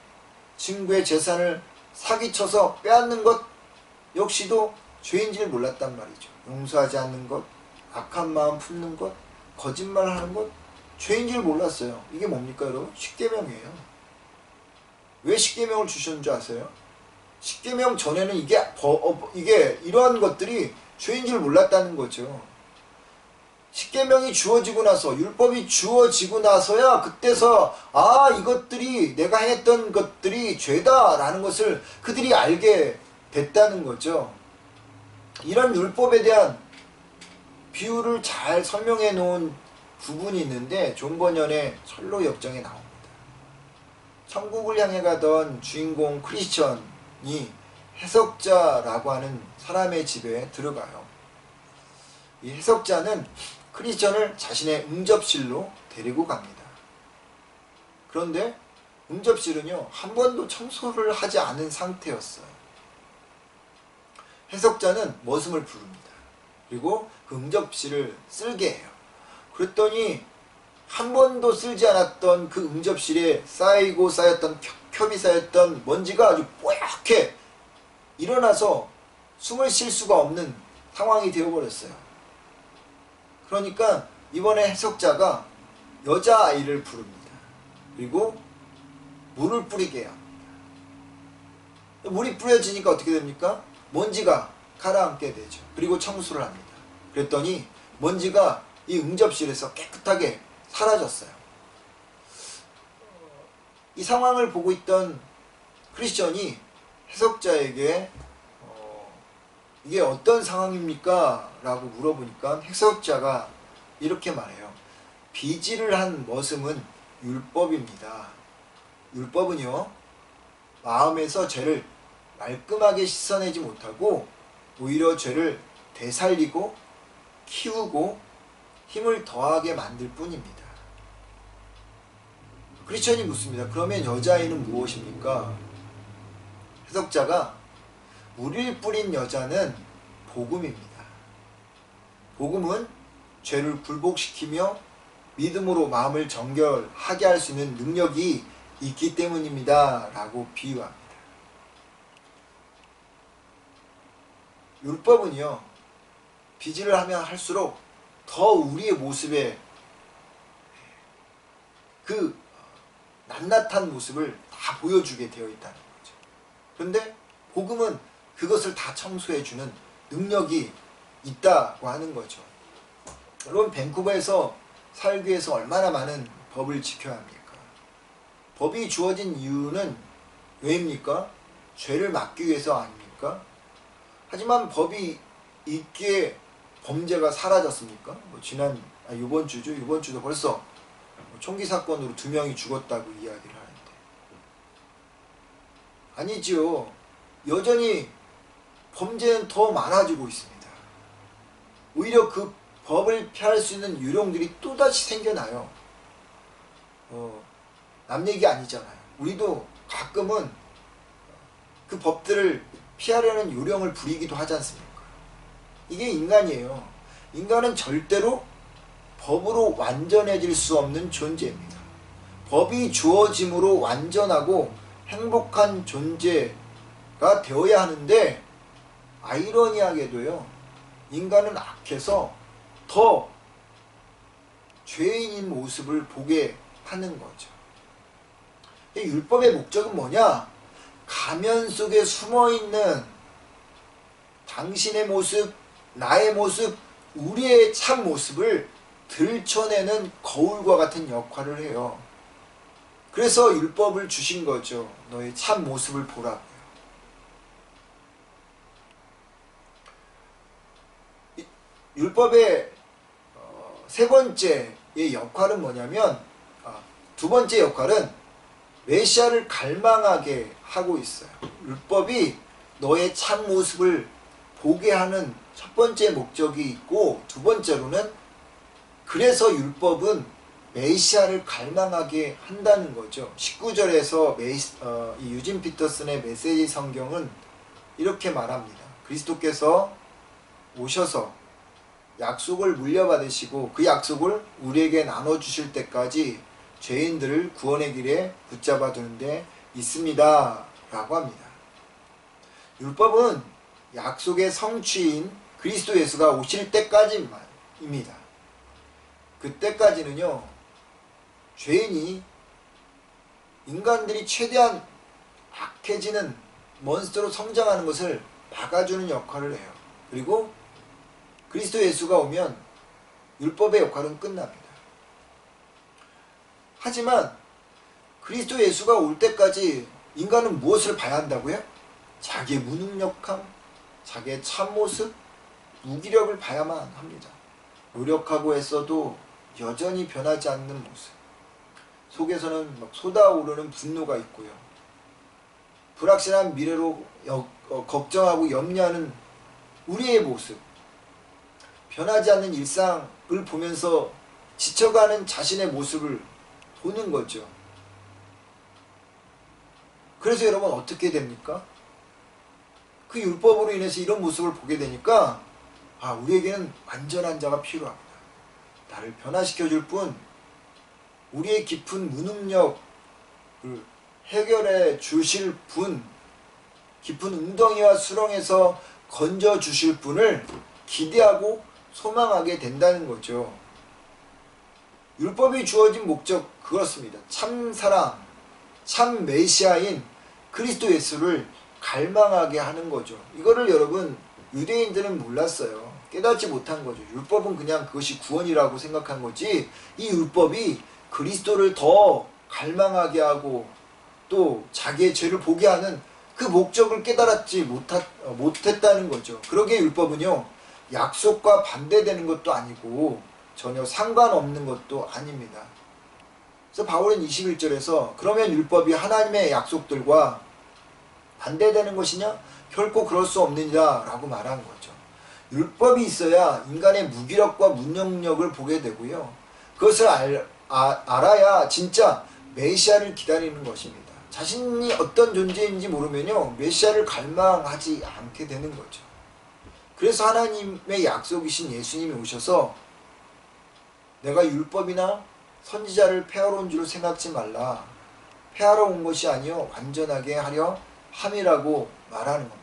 친구의 재산을 사기쳐서 빼앗는 것 역시도 죄인지를 몰랐단 말이죠. 용서하지 않는 것, 악한 마음 품는 것, 거짓말하는 것, 죄인지를 몰랐어요. 이게 뭡니까 여러분? 십계명이에요. 왜 십계명을 주셨는 줄 아세요? 십계명 전에는 이게 이러한 것들이 죄인지를 몰랐다는 거죠. 십계명이 주어지고 나서, 율법이 주어지고 나서야 그때서 이것들이 내가 행했던 것들이 죄다라는 것을 그들이 알게 됐다는 거죠. 이런 율법에 대한 비유를 잘 설명해 놓은 부분이 있는데 존 버년의 철로 역정에 나옵니다. 천국을 향해 가던 주인공 크리스천이 해석자라고 하는 사람의 집에 들어가요. 이 해석자는 크리스천을 자신의 응접실로 데리고 갑니다. 그런데 응접실은요, 한 번도 청소를 하지 않은 상태였어요. 해석자는 머슴을 부릅니다. 그리고 그 응접실을 쓸게 해요. 그랬더니 한 번도 쓸지 않았던 그 응접실에 쌓였던 겹이 쌓였던 먼지가 아주 뽀얗게 일어나서 숨을 쉴 수가 없는 상황이 되어버렸어요. 그러니까 이번에 해석자가 여자아이를 부릅니다. 그리고 물을 뿌리게 합니다. 물이 뿌려지니까 어떻게 됩니까? 먼지가 가라앉게 되죠. 그리고 청소를 합니다. 그랬더니 먼지가 이 응접실에서 깨끗하게 사라졌어요. 이 상황을 보고 있던 크리스천이 해석자에게 이게 어떤 상황입니까? 라고 물어보니까 해석자가 이렇게 말해요. 비질을 한 머슴은 율법입니다. 율법은요, 마음에서 죄를 말끔하게 씻어내지 못하고 오히려 죄를 되살리고 키우고 힘을 더하게 만들 뿐입니다. 크리스천이 묻습니다. 그러면 여자아이는 무엇입니까? 해석자가 물을 뿌린 여자는 복음입니다. 복음은 죄를 굴복시키며 믿음으로 마음을 정결하게 할 수 있는 능력이 있기 때문입니다. 라고 비유합니다. 율법은요, 비질을 하면 할수록 더 우리의 모습에 그 낱낱한 모습을 다 보여주게 되어 있다는 거죠. 그런데 복음은 그것을 다 청소해주는 능력이 있다고 하는 거죠. 여러분, 밴쿠버에서 살기 위해서 얼마나 많은 법을 지켜야 합니까? 법이 주어진 이유는 왜입니까? 죄를 막기 위해서 아닙니까? 하지만 법이 있기에 범죄가 사라졌습니까? 이번 주도 벌써 총기 사건으로 2명이 죽었다고 이야기를 하는데, 아니지요. 여전히 범죄는 더 많아지고 있습니다. 오히려 그 법을 피할 수 있는 요령들이 또다시 생겨나요. 남 얘기 아니잖아요. 우리도 가끔은 그 법들을 피하려는 요령을 부리기도 하지 않습니까? 이게 인간이에요. 인간은 절대로 법으로 완전해질 수 없는 존재입니다. 법이 주어짐으로 완전하고 행복한 존재가 되어야 하는데, 아이러니하게도요, 인간은 악해서 더 죄인인 모습을 보게 하는 거죠. 이 율법의 목적은 뭐냐? 가면 속에 숨어있는 당신의 모습, 나의 모습, 우리의 참 모습을 들춰내는 거울과 같은 역할을 해요. 그래서 율법을 주신 거죠. 너의 참 모습을 보라고요. 율법의 세 번째의 역할은 뭐냐면, 두 번째 역할은 메시아를 갈망하게 하고 있어요. 율법이 너의 참 모습을 보게 하는 첫 번째 목적이 있고, 두 번째로는 그래서 율법은 메시아를 갈망하게 한다는 거죠. 19절에서 이 유진 피터슨의 메시지 성경은 이렇게 말합니다. 그리스도께서 오셔서 약속을 물려받으시고 그 약속을 우리에게 나눠주실 때까지 죄인들을 구원의 길에 붙잡아 두는 데 있습니다 라고 합니다. 율법은 약속의 성취인 그리스도 예수가 오실 때까지입니다. 그때까지는요, 죄인이 인간들이 최대한 악해지는 몬스터로 성장하는 것을 막아주는 역할을 해요. 그리고 그리스도 예수가 오면 율법의 역할은 끝납니다. 하지만 그리스도 예수가 올 때까지 인간은 무엇을 봐야 한다고요? 자기의 무능력함, 자기의 참모습, 무기력을 봐야만 합니다. 노력하고 애써도 여전히 변하지 않는 모습, 속에서는 막 쏟아오르는 분노가 있고요. 불확실한 미래로 걱정하고 염려하는 우리의 모습, 변하지 않는 일상을 보면서 지쳐가는 자신의 모습을 보는 거죠. 그래서 여러분 어떻게 됩니까? 그 율법으로 인해서 이런 모습을 보게 되니까 우리에게는 완전한 자가 필요합니다. 나를 변화시켜줄 분, 우리의 깊은 무능력을 해결해 주실 분, 깊은 웅덩이와 수렁에서 건져 주실 분을 기대하고 소망하게 된다는 거죠. 율법이 주어진 목적 그렇습니다. 참 사랑, 참 메시아인 그리스도 예수를 갈망하게 하는 거죠. 이거를 여러분 유대인들은 몰랐어요. 깨닫지 못한 거죠. 율법은 그냥 그것이 구원이라고 생각한 거지, 이 율법이 그리스도를 더 갈망하게 하고 또 자기의 죄를 보게 하는 그 목적을 깨달았지 못했다는 거죠. 그러기에 율법은요, 약속과 반대되는 것도 아니고 전혀 상관없는 것도 아닙니다. 그래서 바울은 21절에서 그러면 율법이 하나님의 약속들과 반대되는 것이냐? 결코 그럴 수 없느니라 라고 말한 거죠. 율법이 있어야 인간의 무기력과 무능력을 보게 되고요. 그것을 알아야 진짜 메시아를 기다리는 것입니다. 자신이 어떤 존재인지 모르면요, 메시아를 갈망하지 않게 되는 거죠. 그래서 하나님의 약속이신 예수님이 오셔서 내가 율법이나 선지자를 폐하러 온 줄 생각지 말라. 폐하러 온 것이 아니요 완전하게 하려 함이라고 말하는 겁니다.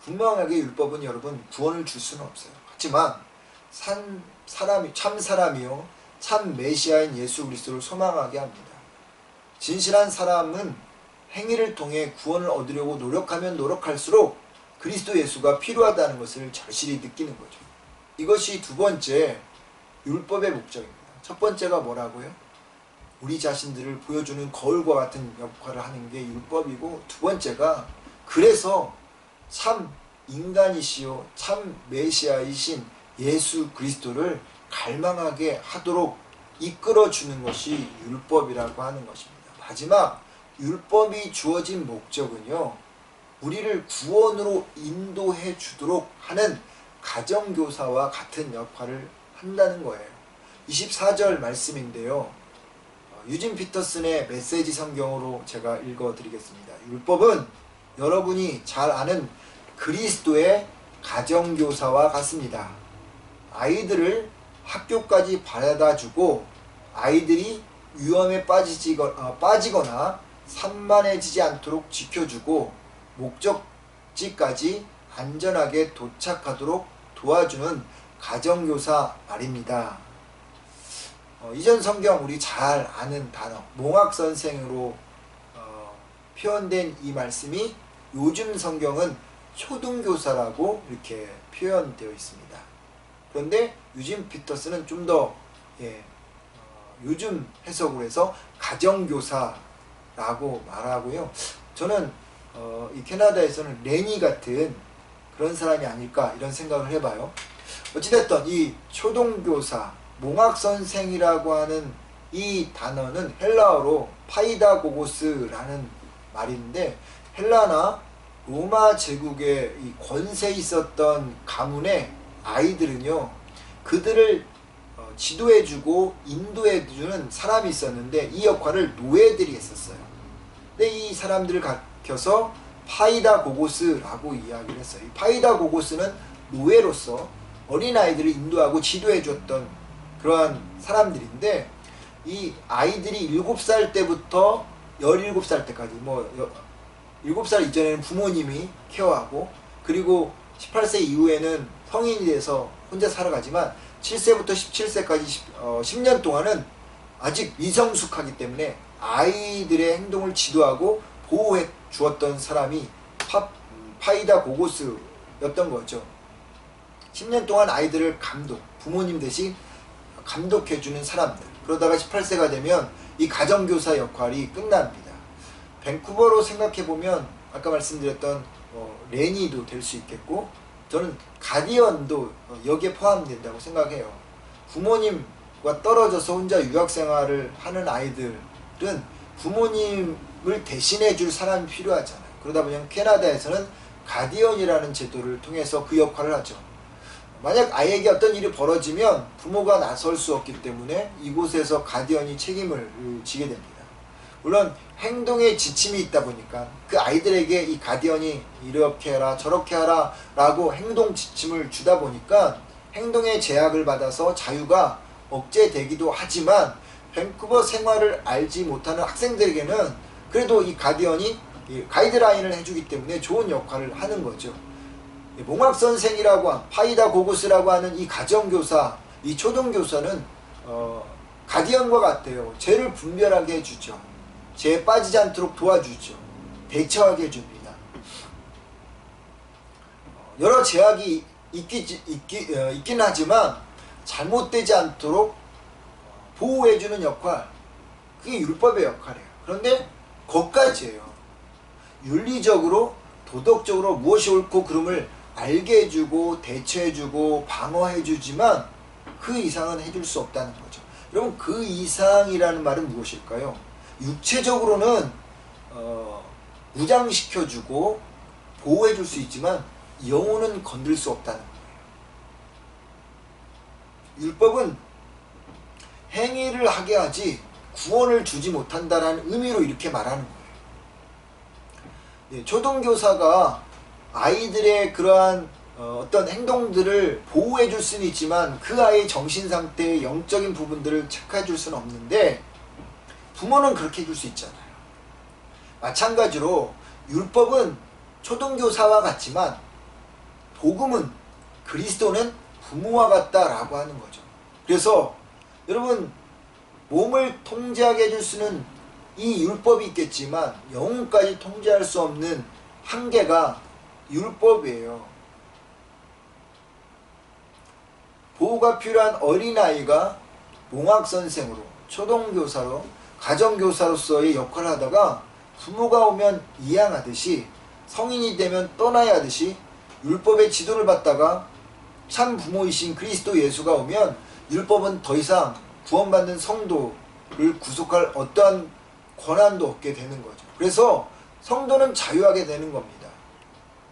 분명하게 율법은 여러분 구원을 줄 수는 없어요. 하지만 참 사람이요 참 메시아인 예수 그리스도를 소망하게 합니다. 진실한 사람은 행위를 통해 구원을 얻으려고 노력하면 노력할수록 그리스도 예수가 필요하다는 것을 절실히 느끼는 거죠. 이것이 두 번째 율법의 목적입니다. 첫 번째가 뭐라고요? 우리 자신들을 보여주는 거울과 같은 역할을 하는 게 율법이고, 두 번째가 그래서 참 인간이시요 참 메시아이신 예수 그리스도를 갈망하게 하도록 이끌어주는 것이 율법이라고 하는 것입니다. 마지막 율법이 주어진 목적은요, 우리를 구원으로 인도해 주도록 하는 가정교사와 같은 역할을 한다는 거예요. 24절 말씀인데요, 유진 피터슨의 메시지 성경으로 제가 읽어드리겠습니다. 율법은 여러분이 잘 아는 그리스도의 가정교사와 같습니다. 아이들을 학교까지 바라다주고 아이들이 위험에 빠지거나 산만해지지 않도록 지켜주고 목적지까지 안전하게 도착하도록 도와주는 가정교사 말입니다. 이전 성경 우리 잘 아는 단어 몽학선생으로 표현된 이 말씀이 요즘 성경은 초등교사라고 이렇게 표현되어 있습니다. 그런데 유진 피터슨은 좀 더 요즘 해석을 해서 가정교사라고 말하고요. 저는 이 캐나다에서는 레니 같은 그런 사람이 아닐까 이런 생각을 해봐요. 어찌됐든 이 초등교사, 몽학선생이라고 하는 이 단어는 헬라어로 파이다고고스라는 말인데, 헬라나 로마 제국의 이 권세 있었던 가문의 아이들은요, 그들을 지도해주고 인도해주는 사람이 있었는데 이 역할을 노예들이 했었어요. 근데 이 사람들을 가르쳐서 파이다고고스라고 이야기를 했어요. 이 파이다고고스는 노예로서 어린아이들을 인도하고 지도해줬던 그러한 사람들인데, 이 아이들이 7살 때부터 17살 때까지, 7살 이전에는 부모님이 케어하고, 그리고 18세 이후에는 성인이 돼서 혼자 살아가지만 7세부터 17세까지 10년 동안은 아직 미성숙하기 때문에 아이들의 행동을 지도하고 보호해 주었던 사람이 파이다고고스였던 거죠. 10년 동안 아이들을 부모님 대신 감독해주는 사람들. 그러다가 18세가 되면 이 가정교사 역할이 끝납니다. 밴쿠버로 생각해보면 아까 말씀드렸던 레니도 될 수 있겠고, 저는 가디언도 여기에 포함된다고 생각해요. 부모님과 떨어져서 혼자 유학생활을 하는 아이들은 부모님을 대신해 줄 사람이 필요하잖아요. 그러다 보면 캐나다에서는 가디언이라는 제도를 통해서 그 역할을 하죠. 만약 아이에게 어떤 일이 벌어지면 부모가 나설 수 없기 때문에 이곳에서 가디언이 책임을 지게 됩니다. 물론 행동에 지침이 있다 보니까 그 아이들에게 이 가디언이 이렇게 해라 저렇게 하라 라고 행동 지침을 주다 보니까 행동에 제약을 받아서 자유가 억제되기도 하지만, 밴쿠버 생활을 알지 못하는 학생들에게는 그래도 이 가디언이 가이드라인을 해주기 때문에 좋은 역할을 하는 거죠. 몽학선생이라고 파이다고고스라고 하는 이 가정교사, 이 초등교사는 가디언과 같아요. 죄를 분별하게 해주죠. 죄에 빠지지 않도록 도와주죠. 대처하게 해줍니다. 여러 제약이 있긴 하지만 잘못되지 않도록 보호해주는 역할, 그게 율법의 역할이에요. 그런데 그것까지예요. 윤리적으로 도덕적으로 무엇이 옳고 그름을 알게 해주고 대처해주고 방어해주지만 그 이상은 해줄 수 없다는 거죠. 여러분, 그 이상이라는 말은 무엇일까요? 육체적으로는 무장시켜주고 보호해줄 수 있지만 영혼은 건들 수 없다는 거예요. 율법은 행위를 하게 하지 구원을 주지 못한다라는 의미로 이렇게 말하는 거예요. 초등교사가 아이들의 그러한 어떤 행동들을 보호해 줄 수는 있지만 그 아이의 정신상태의 영적인 부분들을 체크해 줄 수는 없는데, 부모는 그렇게 해줄 수 있잖아요. 마찬가지로 율법은 초등교사와 같지만 복음은, 그리스도는 부모와 같다라고 하는 거죠. 그래서 여러분, 몸을 통제하게 해줄 수는 이 율법이 있겠지만 영혼까지 통제할 수 없는 한계가 율법이에요. 보호가 필요한 어린아이가 몽학선생으로, 초등교사로, 가정교사로서의 역할을 하다가 부모가 오면 이양하듯이, 성인이 되면 떠나야 하듯이 율법의 지도를 받다가 참 부모이신 그리스도 예수가 오면 율법은 더 이상 구원받는 성도를 구속할 어떠한 권한도 없게 되는 거죠. 그래서 성도는 자유하게 되는 겁니다.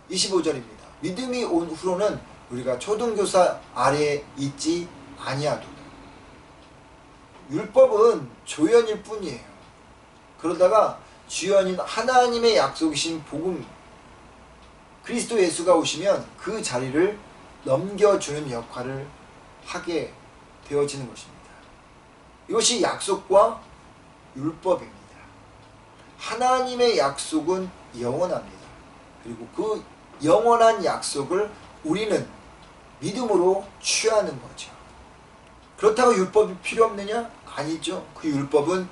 25절입니다. 믿음이 온 후로는 우리가 초등교사 아래에 있지 아니하도다. 율법은 조연일 뿐이에요. 그러다가 주연인 하나님의 약속이신 복음, 그리스도 예수가 오시면 그 자리를 넘겨주는 역할을 하게 되어지는 것입니다. 이것이 약속과 율법입니다. 하나님의 약속은 영원합니다. 그리고 그 영원한 약속을 우리는 믿음으로 취하는 거죠. 그렇다고 율법이 필요 없느냐? 아니죠. 그 율법은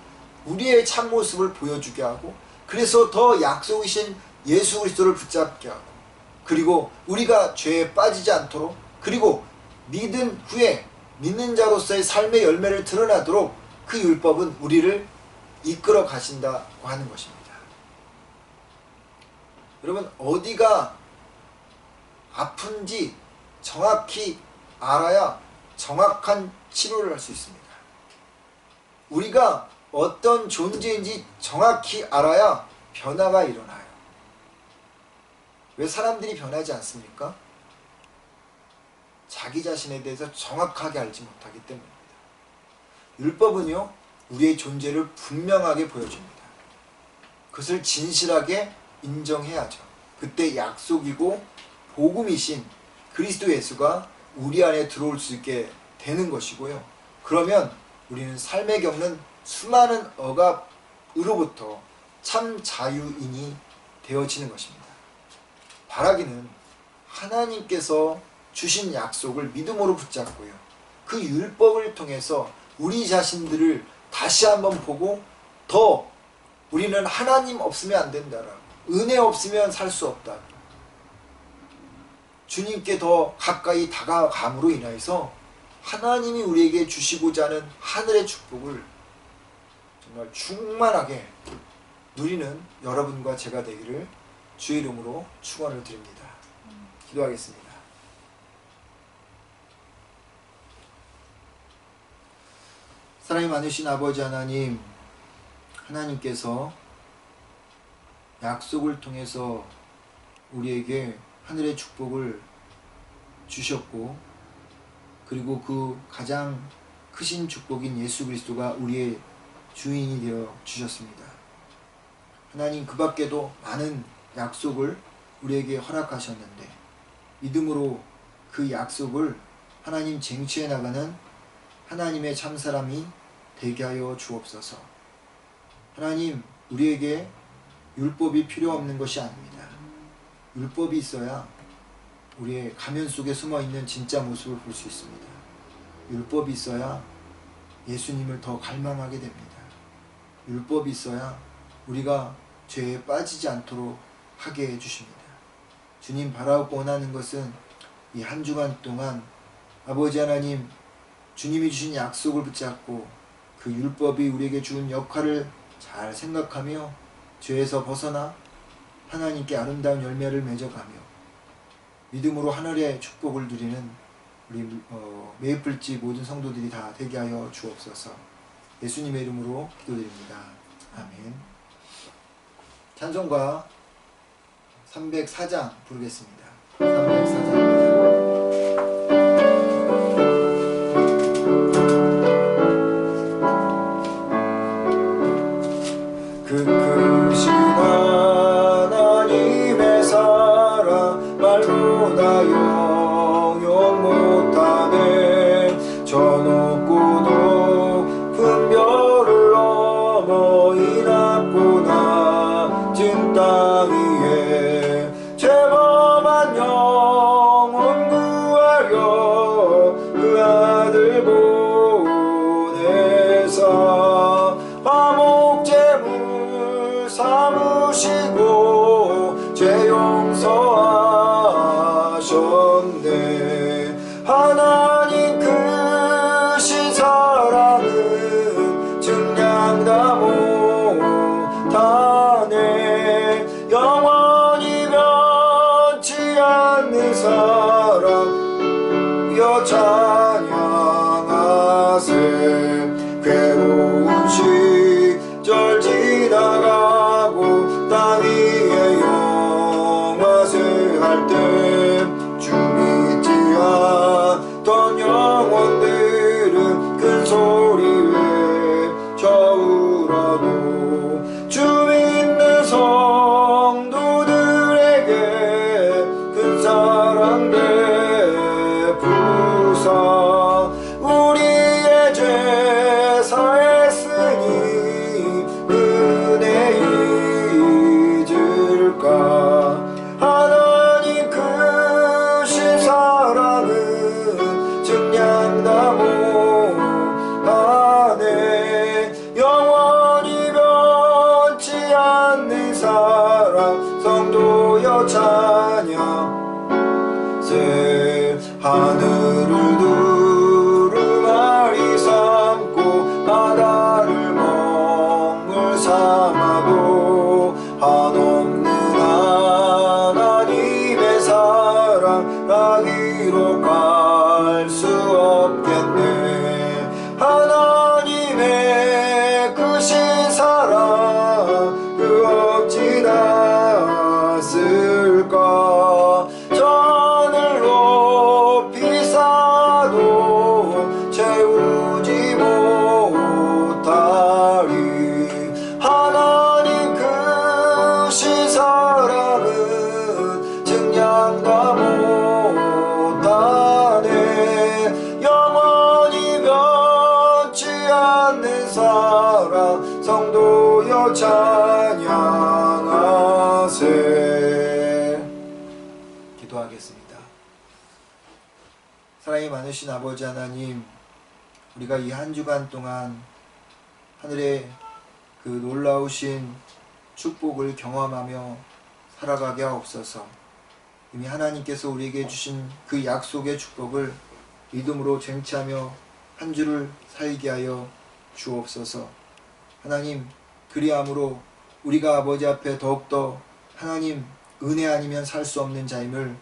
우리의 참모습을 보여주게 하고, 그래서 더 약속이신 예수 그리스도를 붙잡게 하고, 그리고 우리가 죄에 빠지지 않도록, 그리고 믿은 후에 믿는 자로서의 삶의 열매를 드러나도록 그 율법은 우리를 이끌어 가신다고 하는 것입니다. 여러분, 어디가 아픈지 정확히 알아야 정확한 치료를 할 수 있습니다. 우리가 어떤 존재인지 정확히 알아야 변화가 일어나요. 왜 사람들이 변하지 않습니까? 자기 자신에 대해서 정확하게 알지 못하기 때문입니다. 율법은요, 우리의 존재를 분명하게 보여줍니다. 그것을 진실하게 인정해야죠. 그때 약속이고 복음이신 그리스도 예수가 우리 안에 들어올 수 있게 되는 것이고요. 그러면 우리는 삶에 겪는 수많은 억압으로부터 참 자유인이 되어지는 것입니다. 바라기는 하나님께서 주신 약속을 믿음으로 붙잡고요. 그 율법을 통해서 우리 자신들을 다시 한번 보고 더 우리는 하나님 없으면 안 된다라고, 은혜 없으면 살 수 없다, 주님께 더 가까이 다가감으로 인하여서 하나님이 우리에게 주시고자 하는 하늘의 축복을 정말 충만하게 누리는 여러분과 제가 되기를 주의 이름으로 축원을 드립니다. 기도하겠습니다. 사랑이 많으신 아버지 하나님, 하나님께서 약속을 통해서 우리에게 하늘의 축복을 주셨고, 그리고 그 가장 크신 축복인 예수 그리스도가 우리의 주인이 되어 주셨습니다. 하나님, 그 밖에도 많은 약속을 우리에게 허락하셨는데 믿음으로 그 약속을 하나님 쟁취해 나가는 하나님의 참사람이 되게 하여 주옵소서. 하나님, 우리에게 율법이 필요 없는 것이 아닙니다. 율법이 있어야 우리의 가면 속에 숨어있는 진짜 모습을 볼 수 있습니다. 율법이 있어야 예수님을 더 갈망하게 됩니다. 율법이 있어야 우리가 죄에 빠지지 않도록 하게 해주십니다. 주님, 바라고 원하는 것은 이 한 주간 동안 아버지 하나님, 주님이 주신 약속을 붙잡고 그 율법이 우리에게 준 역할을 잘 생각하며 죄에서 벗어나 하나님께 아름다운 열매를 맺어가며 믿음으로 하늘의 축복을 누리는 우리 메이플집 모든 성도들이 다 되게 하여 주옵소서. 예수님의 이름으로 기도드립니다. 아멘. 찬송가 304장 부르겠습니다. 304장. 그 크신 하나님의 사랑 말로 다 영영 못하네. 저 높고 높은 별을 넘어 이 낮고 낮은 땅 위에 죄범한 영혼 구하려 그 아들 보내사 화목제물 삼으시고 죄 용서하셨네. 하나님 크신 사랑은 증량 다 못하네. 영원히 변치 않는 사랑 여 찬양하세. 괴로운 시절 지나가고 땅 위에 영화세 할 때 주 믿지 않던 영혼들은 큰 소리 외쳐울어도 주 믿는 성도들에게 큰 사랑 베푸사 우리의 죄 사했으니 은혜 잊을까. 하나님 크신 사랑은 증량 다 못하네. 영원히 변치 않는 사랑 성도여 찬양세. 하늘을 두루마리 삼고 바다를 멍을 삼아도 한없는 하나님의 사랑 나기로 갈 수 없겠네. 하나님의 크신 사랑 그 어찌 닿았을까. 하늘 높이 사랑과 못하네. 영원히 변치 않는 사랑 성도여 찬양하세. 기도하겠습니다. 사랑이 많으신 아버지 하나님, 우리가 이 한 주간 동안 하늘의 그 놀라우신 축복을 경험하며 살아가게 하옵소서. 이미 하나님께서 우리에게 주신 그 약속의 축복을 믿음으로 쟁취하며 한 주를 살게 하여 주옵소서. 하나님, 그리함으로 우리가 아버지 앞에 더욱더 하나님 은혜 아니면 살 수 없는 자임을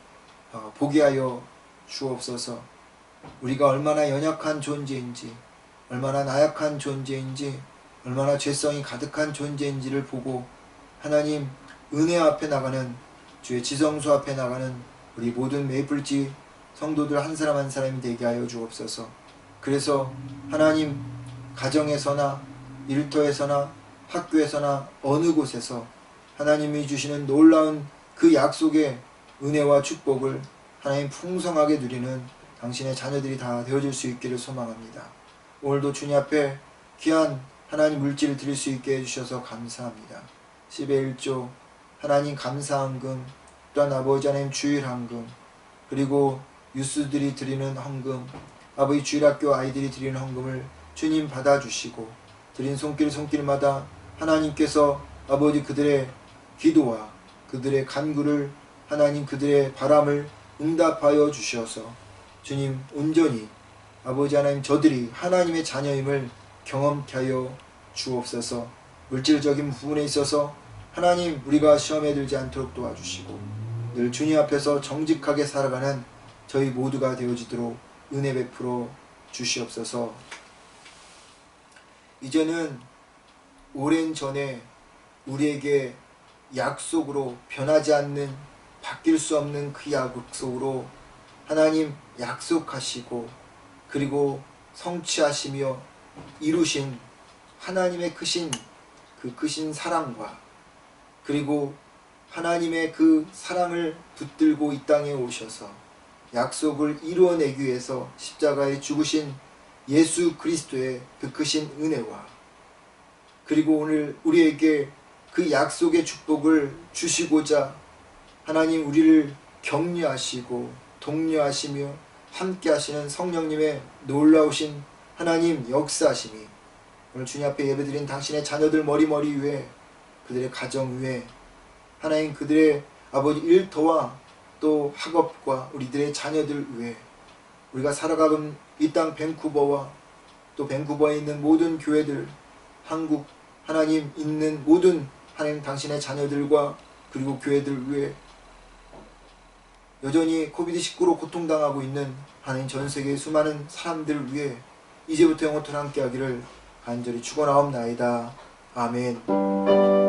보게 하여 주옵소서. 우리가 얼마나 연약한 존재인지, 얼마나 나약한 존재인지, 얼마나 죄성이 가득한 존재인지를 보고 하나님 은혜 앞에 나가는, 주의 지성소 앞에 나가는 우리 모든 메이플지 성도들 한 사람 한 사람이 되게 하여 주옵소서. 그래서 하나님, 가정에서나 일터에서나 학교에서나 어느 곳에서 하나님이 주시는 놀라운 그 약속의 은혜와 축복을 하나님 풍성하게 누리는 당신의 자녀들이 다 되어질 수 있기를 소망합니다. 오늘도 주님 앞에 귀한 하나님 물질을 드릴 수 있게 해주셔서 감사합니다. 10의 1조 하나님 감사헌금, 또한 아버지 하나님 주일헌금, 그리고 유스들이 드리는 헌금, 아버지 주일학교 아이들이 드리는 헌금을 주님 받아주시고, 드린 손길마다 하나님께서 아버지 그들의 기도와 그들의 간구를, 하나님 그들의 바람을 응답하여 주셔서 주님 온전히 아버지 하나님 저들이 하나님의 자녀임을 경험케 하여 주옵소서. 물질적인 부분에 있어서 하나님 우리가 시험에 들지 않도록 도와주시고, 늘 주님 앞에서 정직하게 살아가는 저희 모두가 되어지도록 은혜 베풀어 주시옵소서. 이제는 오랜 전에 우리에게 약속으로, 변하지 않는, 바뀔 수 없는 그 약속으로 하나님 약속하시고 그리고 성취하시며 이루신 하나님의 크신 사랑과, 그리고 하나님의 그 사랑을 붙들고 이 땅에 오셔서 약속을 이루어내기 위해서 십자가에 죽으신 예수 그리스도의 그 크신 은혜와, 그리고 오늘 우리에게 그 약속의 축복을 주시고자 하나님 우리를 격려하시고 독려하시며 함께 하시는 성령님의 놀라우신 하나님 역사하심이 오늘 주님 앞에 예배드린 당신의 자녀들 머리 위에, 그들의 가정 위에, 하나님 그들의 아버지 일터와 또 학업과 우리들의 자녀들 위에, 우리가 살아가는 이 땅 밴쿠버와 또 밴쿠버에 있는 모든 교회들, 한국 하나님 있는 모든 하나님 당신의 자녀들과 그리고 교회들 위에, 여전히 코비드19로 고통당하고 있는 하나님 전세계의 수많은 사람들 위해 이제부터 영원토록 함께 하기를 간절히 축원하옵나이다. 아멘.